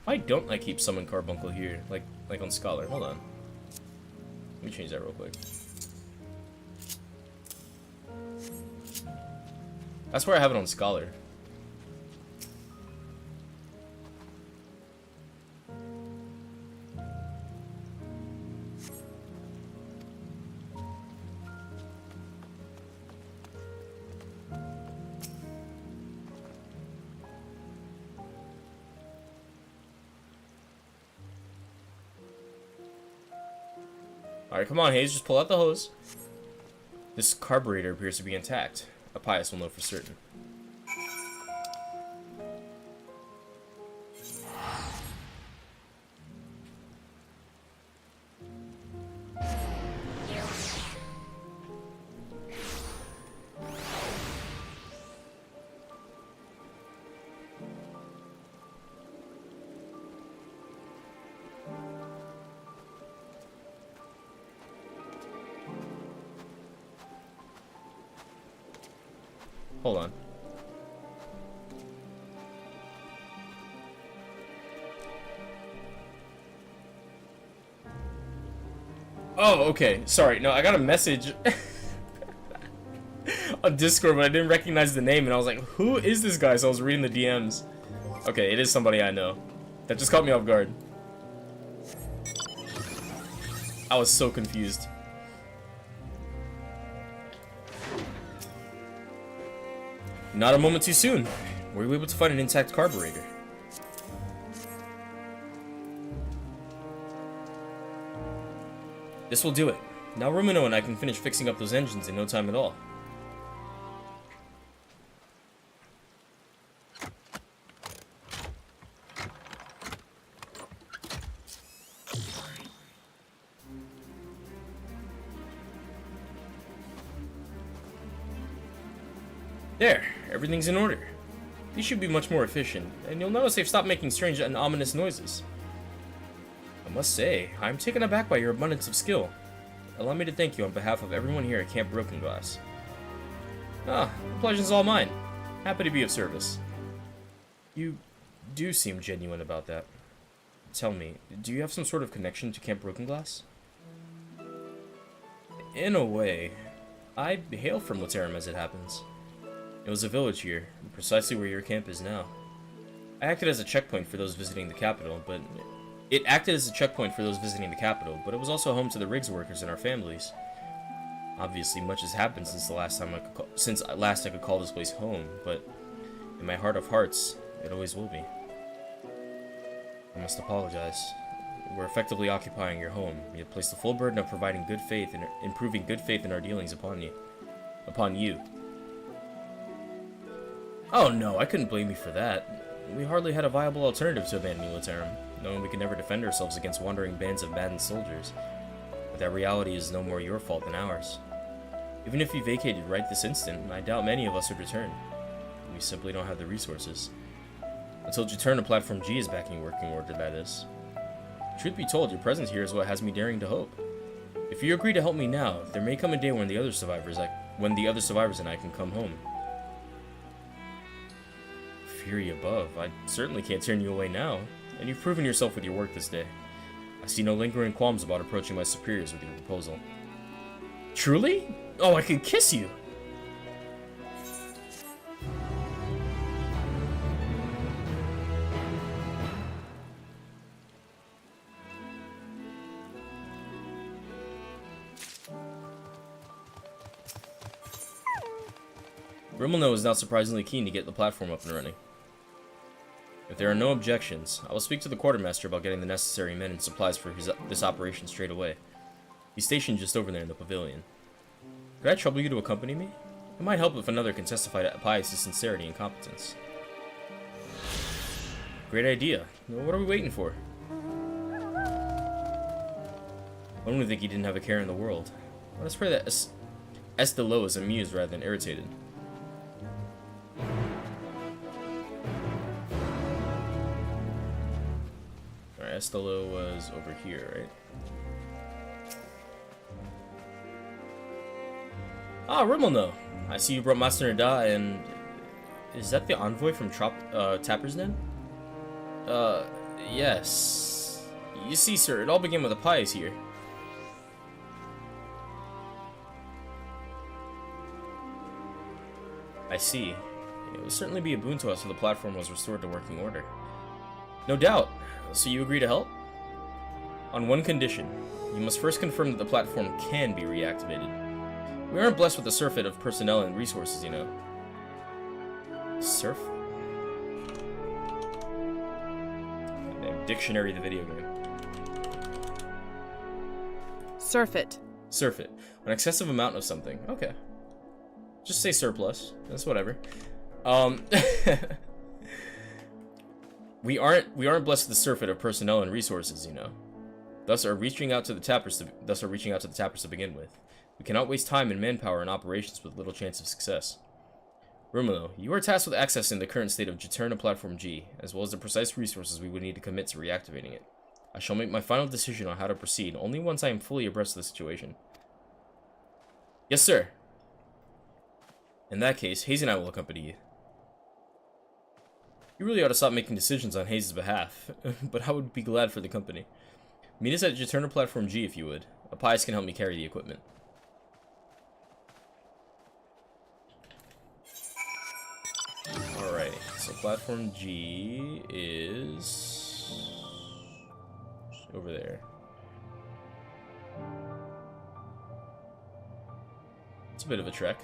Speaker 1: Why don't I keep Summon Carbuncle here, like on Scholar? Hold on. Let me change that real quick. That's where I have it on Scholar. Alright, come on, Hayes, just pull out the hose. This carburetor appears to be intact. Appius will know for certain. Hold on. Oh, okay. Sorry. No, I got a message on Discord, but I didn't recognize the name, and I was like, who is this guy? So I was reading the DMs. Okay, it is somebody I know. That just caught me off guard. I was so confused. Not a moment too soon. Were you able to find an intact carburetor? This will do it. Now Rumino and I can finish fixing up those engines in no time at all. There, everything's in order. These should be much more efficient, and you'll notice they've stopped making strange and ominous noises. I must say, I'm taken aback by your abundance of skill. Allow me to thank you on behalf of everyone here at Camp Broken Glass. Ah, the pleasure's all mine. Happy to be of service. You do seem genuine about that. Tell me, do you have some sort of connection to Camp Broken Glass? In a way. I hail from Laterum as it happens. It was a village here, precisely where your camp is now. I acted as a checkpoint for those visiting the capital, but it was also home to the rigs workers and our families. Obviously, much has happened since last I could call this place home, but in my heart of hearts, it always will be. I must apologize. We're effectively occupying your home. We have placed the full burden of providing good faith and improving good faith in our dealings upon you. Oh no, I couldn't blame you for that. We hardly had a viable alternative to abandoning Laterum, knowing we could never defend ourselves against wandering bands of maddened soldiers. But that reality is no more your fault than ours. Even if you vacated right this instant, I doubt many of us would return. We simply don't have the resources. Until Juturna Platform G is back in working order, that is. Truth be told, your presence here is what has me daring to hope. If you agree to help me now, there may come a day when the other survivors and I can come home. Fury above, I certainly can't turn you away now, and you've proven yourself with your work this day. I see no lingering qualms about approaching my superiors with your proposal. Truly? Oh, I could kiss you! Rimmelno is now surprisingly keen to get the platform up and running. If there are no objections, I will speak to the quartermaster about getting the necessary men and supplies for this operation straight away. He's stationed just over there in the pavilion. Could I trouble you to accompany me? It might help if another can testify to Appius' sincerity and competence. Great idea. What are we waiting for? One would think he didn't have a care in the world. Let's pray that Estelo is amused rather than irritated. Estelo was over here, right? Ah, Rimmelno. I see you brought Master Nada, and... Is that the envoy from Tapper's Den? Yes. You see, sir, it all began with a pious here. I see. It would certainly be a boon to us if the platform was restored to working order. No doubt. So you agree to help? On one condition. You must first confirm that the platform can be reactivated. We aren't blessed with the surfeit of personnel and resources, you know. Surf? Damn, dictionary of the video game.
Speaker 12: Surfeit.
Speaker 1: Surfeit. An excessive amount of something. Okay. Just say surplus. That's whatever. We aren't blessed with the surfeit of personnel and resources, you know. Thus are reaching out to the tappers to begin with. We cannot waste time and manpower in operations with little chance of success. Romulo, you are tasked with accessing the current state of Juturna Platform G, as well as the precise resources we would need to commit to reactivating it. I shall make my final decision on how to proceed only once I am fully abreast of the situation. Yes, sir. In that case, Hayes and I will accompany you. You really ought to stop making decisions on Hayes' behalf, but I would be glad for the company. Meet us at Juturna Platform G if you would. Appius can help me carry the equipment. Alright, so Platform G is... over there. It's a bit of a trek.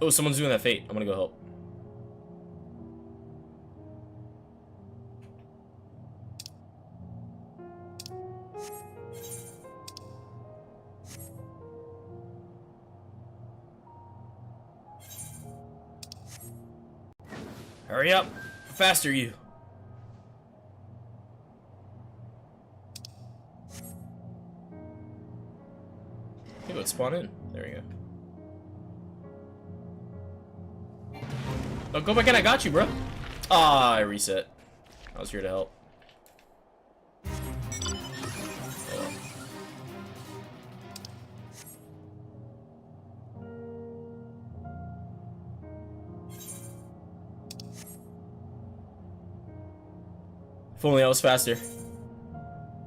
Speaker 1: Oh, someone's doing that fate. I'm gonna go help. Hurry up! Faster, you! Hey, let's spawn in. There we go. Oh, go back in, I got you, bro. Ah, I reset. I was here to help. Oh. If only I was faster.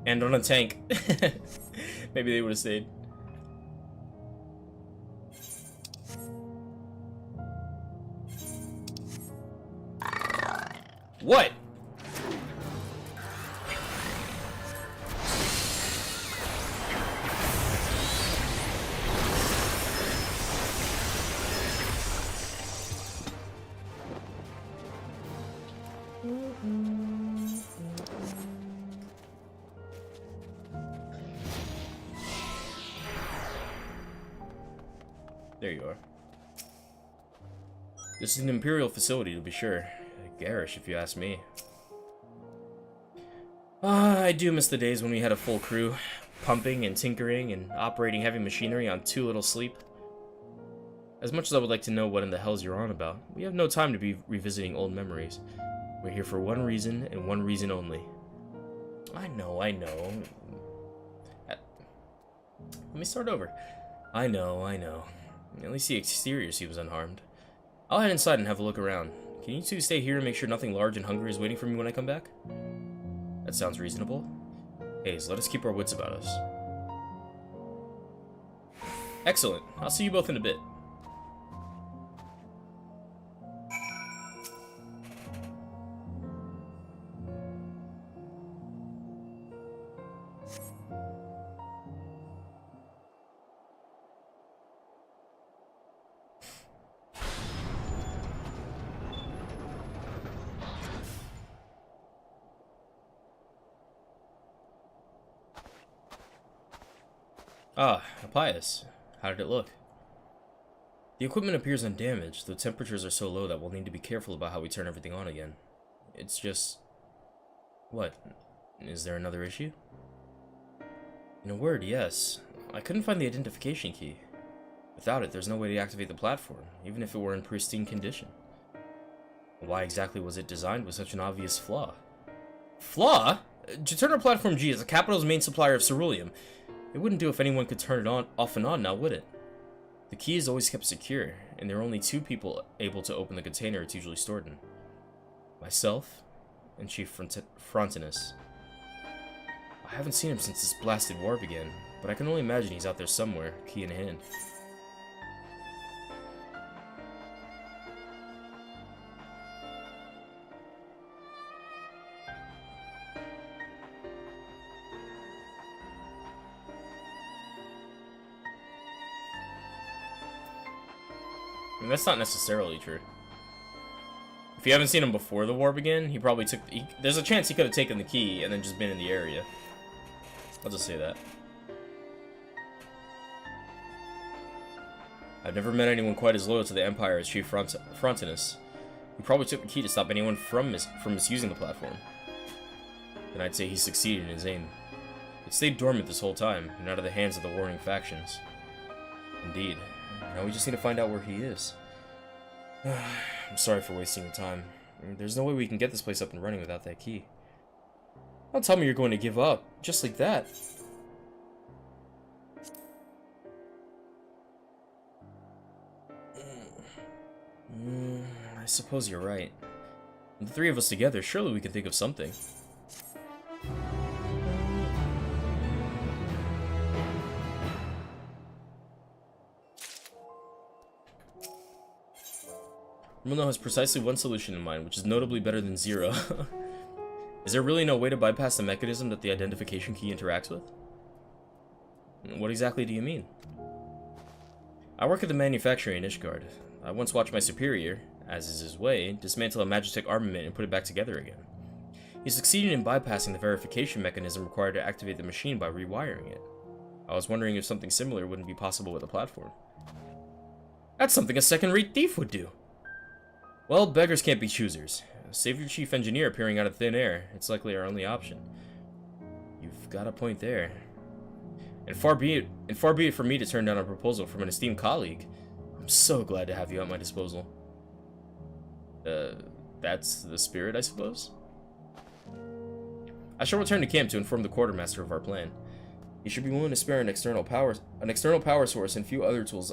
Speaker 1: And on a tank. Maybe they would have stayed. What? There you are. This is an Imperial facility, to be sure. Garish, if you ask me. I do miss the days when we had a full crew, pumping and tinkering and operating heavy machinery on too little sleep. As much as I would like to know what in the hells you're on about, we have no time to be revisiting old memories. We're here for one reason, and one reason only. I know. Let me start over. I know. At least the exterior seems unharmed. I'll head inside and have a look around. Can you two stay here and make sure nothing large and hungry is waiting for me when I come back? That sounds reasonable. Hayes, let us keep our wits about us. Excellent. I'll see you both in a bit. Ah, Appius. How did it look? The equipment appears undamaged, though temperatures are so low that we'll need to be careful about how we turn everything on again. It's just... What? Is there another issue? In a word, yes. I couldn't find the identification key. Without it, there's no way to activate the platform, even if it were in pristine condition. Why exactly was it designed with such an obvious flaw? Flaw? Juturna Platform G is the capital's main supplier of ceruleum. It wouldn't do if anyone could turn it on, off and on now, would it? The key is always kept secure, and there are only 2 people able to open the container it's usually stored in. Myself, and Chief Frontinus. I haven't seen him since this blasted war began, but I can only imagine he's out there somewhere, key in hand. I mean, that's not necessarily true. If you haven't seen him before the war began, he probably took... there's a chance he could have taken the key and then just been in the area. I'll just say that. I've never met anyone quite as loyal to the Empire as Chief Frontinus. He probably took the key to stop anyone from misusing the platform. And I'd say he succeeded in his aim. It stayed dormant this whole time, and out of the hands of the warring factions. Indeed. Now we just need to find out where he is. I'm sorry for wasting your time. There's no way we can get this place up and running without that key. Don't tell me you're going to give up, just like that. I suppose you're right. The 3 of us together, surely we can think of something. Romano has precisely one solution in mind, which is notably better than 0. Is there really no way to bypass the mechanism that the identification key interacts with? What exactly do you mean? I work at the manufacturing in Ishgard. I once watched my superior, as is his way, dismantle a Magitech armament and put it back together again. He succeeded in bypassing the verification mechanism required to activate the machine by rewiring it. I was wondering if something similar wouldn't be possible with a platform. That's something a second-rate thief would do! Well, beggars can't be choosers. Save your chief engineer appearing out of thin air. It's likely our only option. You've got a point there. And far be it from me to turn down a proposal from an esteemed colleague. I'm so glad to have you at my disposal. That's the spirit, I suppose? I shall return to camp to inform the quartermaster of our plan. He should be willing to spare an external power source and a few other tools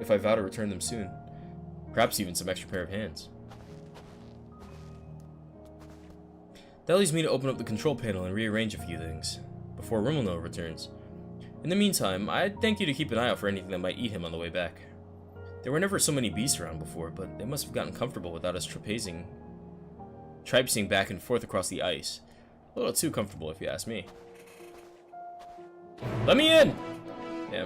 Speaker 1: if I vow to return them soon. Perhaps even some extra pair of hands. That leaves me to open up the control panel and rearrange a few things, before Romano returns. In the meantime, I'd thank you to keep an eye out for anything that might eat him on the way back. There were never so many beasts around before, but they must have gotten comfortable without us tripsing back and forth across the ice. A little too comfortable, if you ask me. Let me in! Yeah.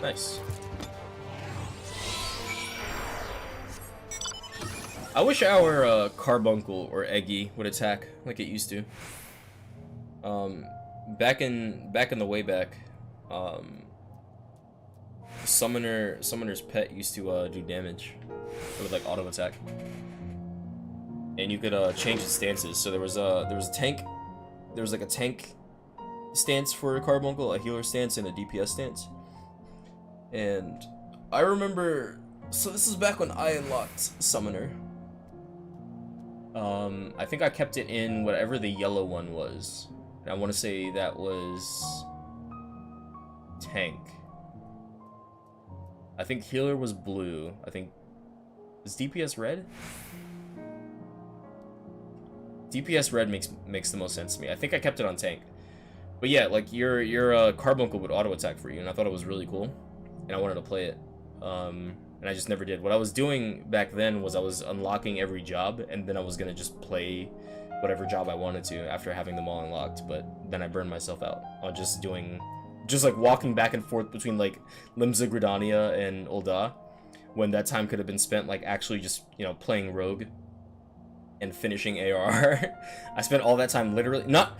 Speaker 1: Nice. I wish our Carbuncle or Eggy would attack like it used to. Back in the way back, Summoner's Pet used to do damage. It would like auto attack, and you could change its stances. So there was a tank. There was like a tank stance for a Carbuncle, a healer stance, and a DPS stance. And I remember, so this is back when I unlocked Summoner. I think I kept it in whatever the yellow one was. And I want to say that was tank. I think healer was blue. I think, is DPS red? DPS red makes the most sense to me. I think I kept it on tank. But yeah, like your Carbuncle would auto attack for you, and I thought it was really cool. And I wanted to play it, and I just never did. What I was doing back then was I was unlocking every job, and then I was gonna just play whatever job I wanted to after having them all unlocked. But then I burned myself out on just doing just like walking back and forth between like Limsa Gridania and Ul'dah, when that time could have been spent like actually just, you know, playing Rogue and finishing AR. I spent all that time literally not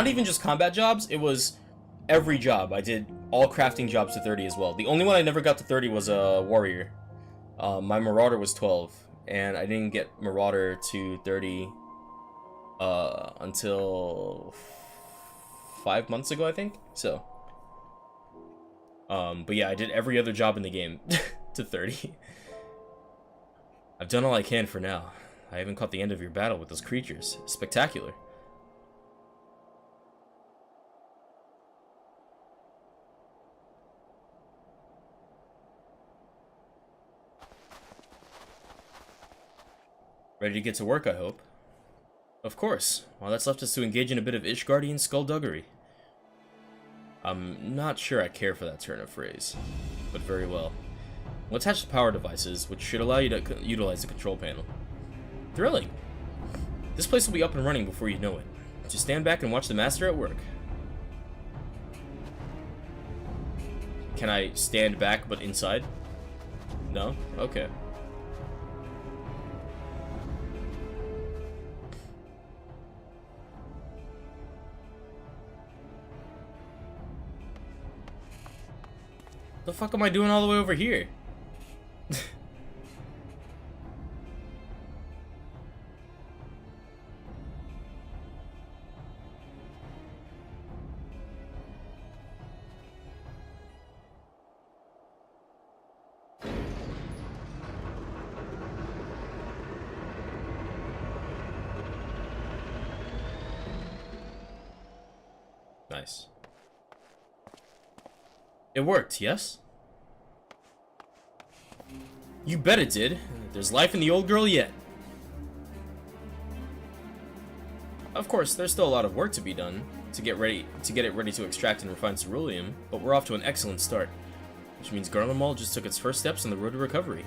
Speaker 1: even just combat jobs, it was every job. I did all crafting jobs to 30 as well. The only one I never got to 30 was a warrior. My Marauder was 12, and I didn't get Marauder to 30 until 5 months ago, I think. So but yeah, I did every other job in the game to 30. I've done all I can for now. I haven't caught the end of your battle with those creatures. Spectacular. Ready to get to work, I hope. Of course. All that's left is to engage in a bit of Ishgardian skullduggery. I'm not sure I care for that turn of phrase, but very well. We'll attach the power devices, which should allow you to utilize the control panel. Thrilling! This place will be up and running before you know it. Just stand back and watch the master at work. Can I stand back but inside? No? Okay. The fuck am I doing all the way over here? Nice. It worked, yes? You bet it did. There's life in the old girl yet. Of course, there's still a lot of work to be done to get it ready to extract and refine ceruleum, but we're off to an excellent start, which means Garlemald just took its first steps on the road to recovery.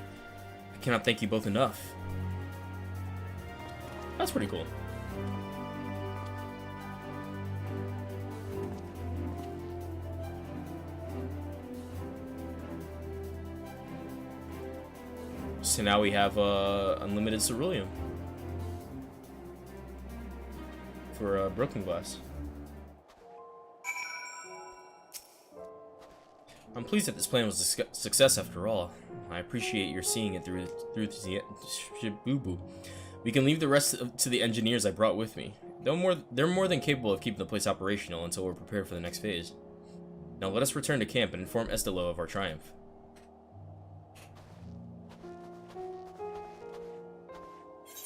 Speaker 1: I cannot thank you both enough. That's pretty cool. So now we have unlimited ceruleum for broken glass. I'm pleased that this plan was a success after all. I appreciate your seeing it through the boo-boo. We can leave the rest to the engineers I brought with me. They're more than capable of keeping the place operational until we're prepared for the next phase. Now let us return to camp and inform Estelo of our triumph.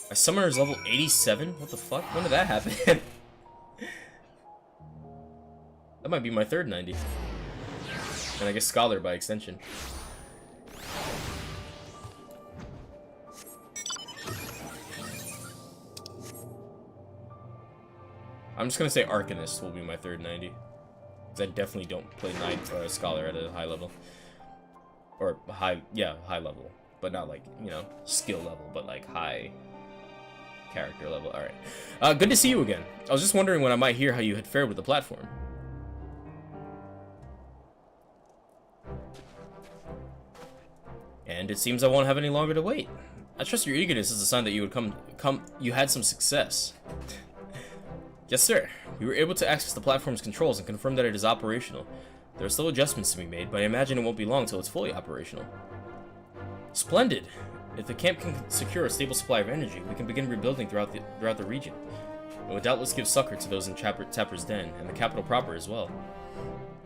Speaker 1: My summoner is level 87? What the fuck? When did that happen? That might be my third 90. And I guess Scholar by extension. I'm just gonna say Arcanist will be my third 90. Because I definitely don't play Knight or Scholar at a high level. Or high level. But not like, you know, skill level, but like high character level. Alright. Good to see you again. I was just wondering when I might hear how you had fared with the platform. And it seems I won't have any longer to wait. I trust your eagerness is a sign that you would you had some success. Yes, sir. We were able to access the platform's controls and confirm that it is operational. There are still adjustments to be made, but I imagine it won't be long until it's fully operational. Splendid! If the camp can secure a stable supply of energy, we can begin rebuilding throughout the region. It will doubtless give succor to those in Tapper's Den, and the capital proper as well.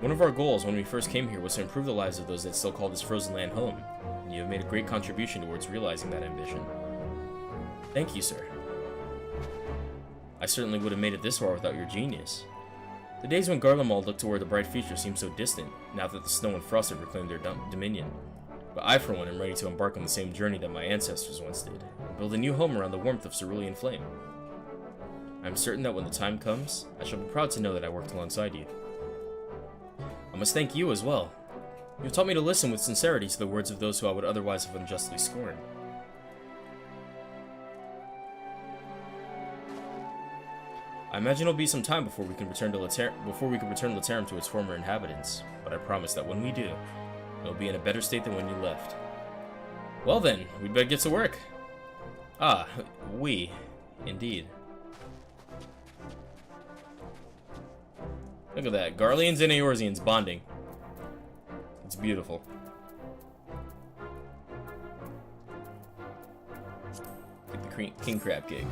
Speaker 1: One of our goals when we first came here was to improve the lives of those that still call this frozen land home, and you have made a great contribution towards realizing that ambition. Thank you, sir. I certainly would have made it this far without your genius. The days when Garlemald looked toward the bright future seem so distant, now that the snow and frost have reclaimed their dominion. But I, for one, am ready to embark on the same journey that my ancestors once did, and build a new home around the warmth of cerulean flame. I am certain that when the time comes, I shall be proud to know that I worked alongside you. I must thank you as well. You have taught me to listen with sincerity to the words of those who I would otherwise have unjustly scorned. I imagine it'll be some time before we can return Laterrum to its former inhabitants, but I promise that when we do, it'll be in a better state than when you left. Well then, we'd better get to work. Ah, indeed. Look at that, Garleans and Eorzeans bonding. It's beautiful. Get the king crab cake.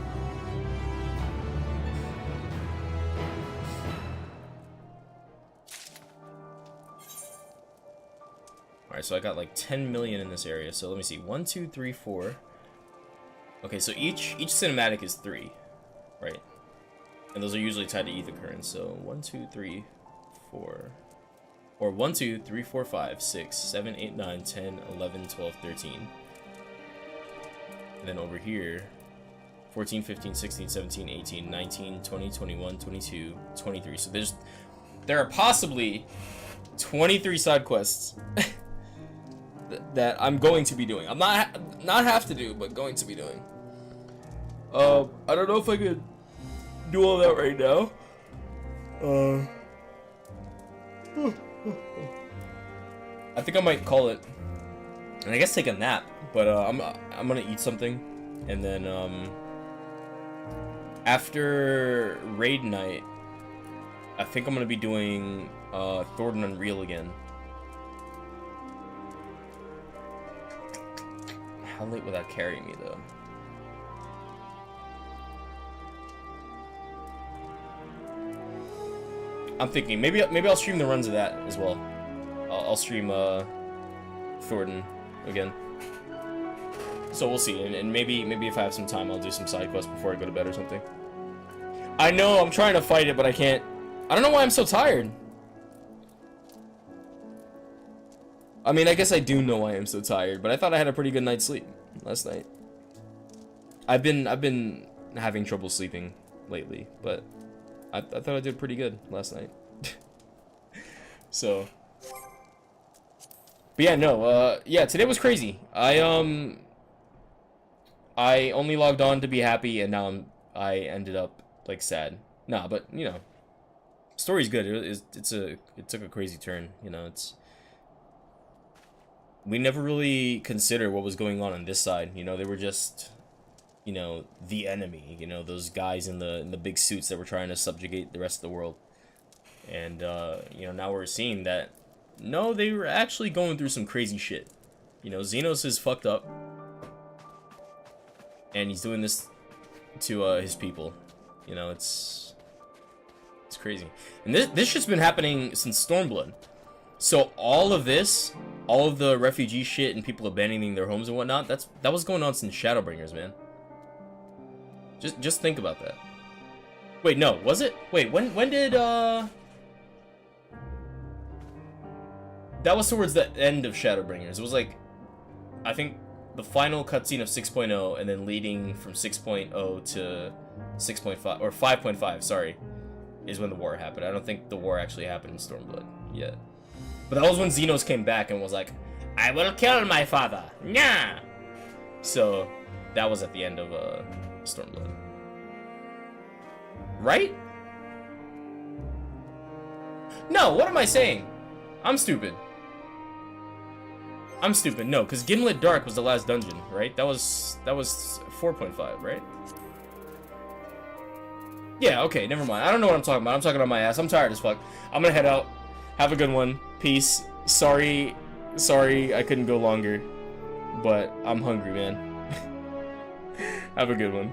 Speaker 1: Alright, so I got like 10 million in this area. So let me see. 1, 2, 3, 4. Okay, so each cinematic is 3, right? And those are usually tied to ether currents. So 1, 2, 3, 4. Or 1, 2, 3, 4, 5, 6, 7, 8, 9, 10, 11, 12, 13. And then over here, 14, 15, 16, 17, 18, 19, 20, 21, 22, 23. So there are possibly 23 side quests that I'm going to be doing. I'm not have to do, but going to be doing. I don't know if I could do all that right now. I think I might call it, and I guess take a nap. But I'm gonna eat something, and then after raid night, I think I'm gonna be doing Thornton Unreal again. How late will that carry me though? I'm thinking maybe I'll stream the runs of that as well. I'll stream Thornton again. So we'll see, and maybe if I have some time, I'll do some side quests before I go to bed or something. I know I'm trying to fight it, but I can't. I don't know why I'm so tired. I mean, I guess I do know why I'm so tired, but I thought I had a pretty good night's sleep last night. I've been having trouble sleeping lately, but I thought I did pretty good last night. So, but yeah, no, yeah, today was crazy. I only logged on to be happy, and now I ended up like sad. Nah, but you know, story's good. It took a crazy turn. You know, we never really considered what was going on this side. You know, they were just, you know, the enemy. You know, those guys in the big suits that were trying to subjugate the rest of the world. And you know, now we're seeing that no, they were actually going through some crazy shit. You know, Xenos is fucked up, and he's doing this to his people. You know, it's crazy. And this shit's been happening since Stormblood. So all of this, all of the refugee shit and people abandoning their homes and whatnot, that was going on since Shadowbringers, man. Just think about that. Wait, no, was it? Wait, when did that was towards the end of Shadowbringers. It was like, I think the final cutscene of 6.0 and then leading from 6.0 to 6.5 or 5.5, sorry, is when the war happened. I don't think the war actually happened in Stormblood yet. But that was when Xenos came back and was like, I will kill my father. Nah. So that was at the end of Stormblood. Right? No, what am I saying? I'm stupid. No, because Gimlet Dark was the last dungeon, right? That was 4.5, right? Yeah, okay, never mind. I don't know what I'm talking about. I'm talking on my ass. I'm tired as fuck. I'm gonna head out. Have a good one. Peace. Sorry I couldn't go longer, but I'm hungry, man. Have a good one.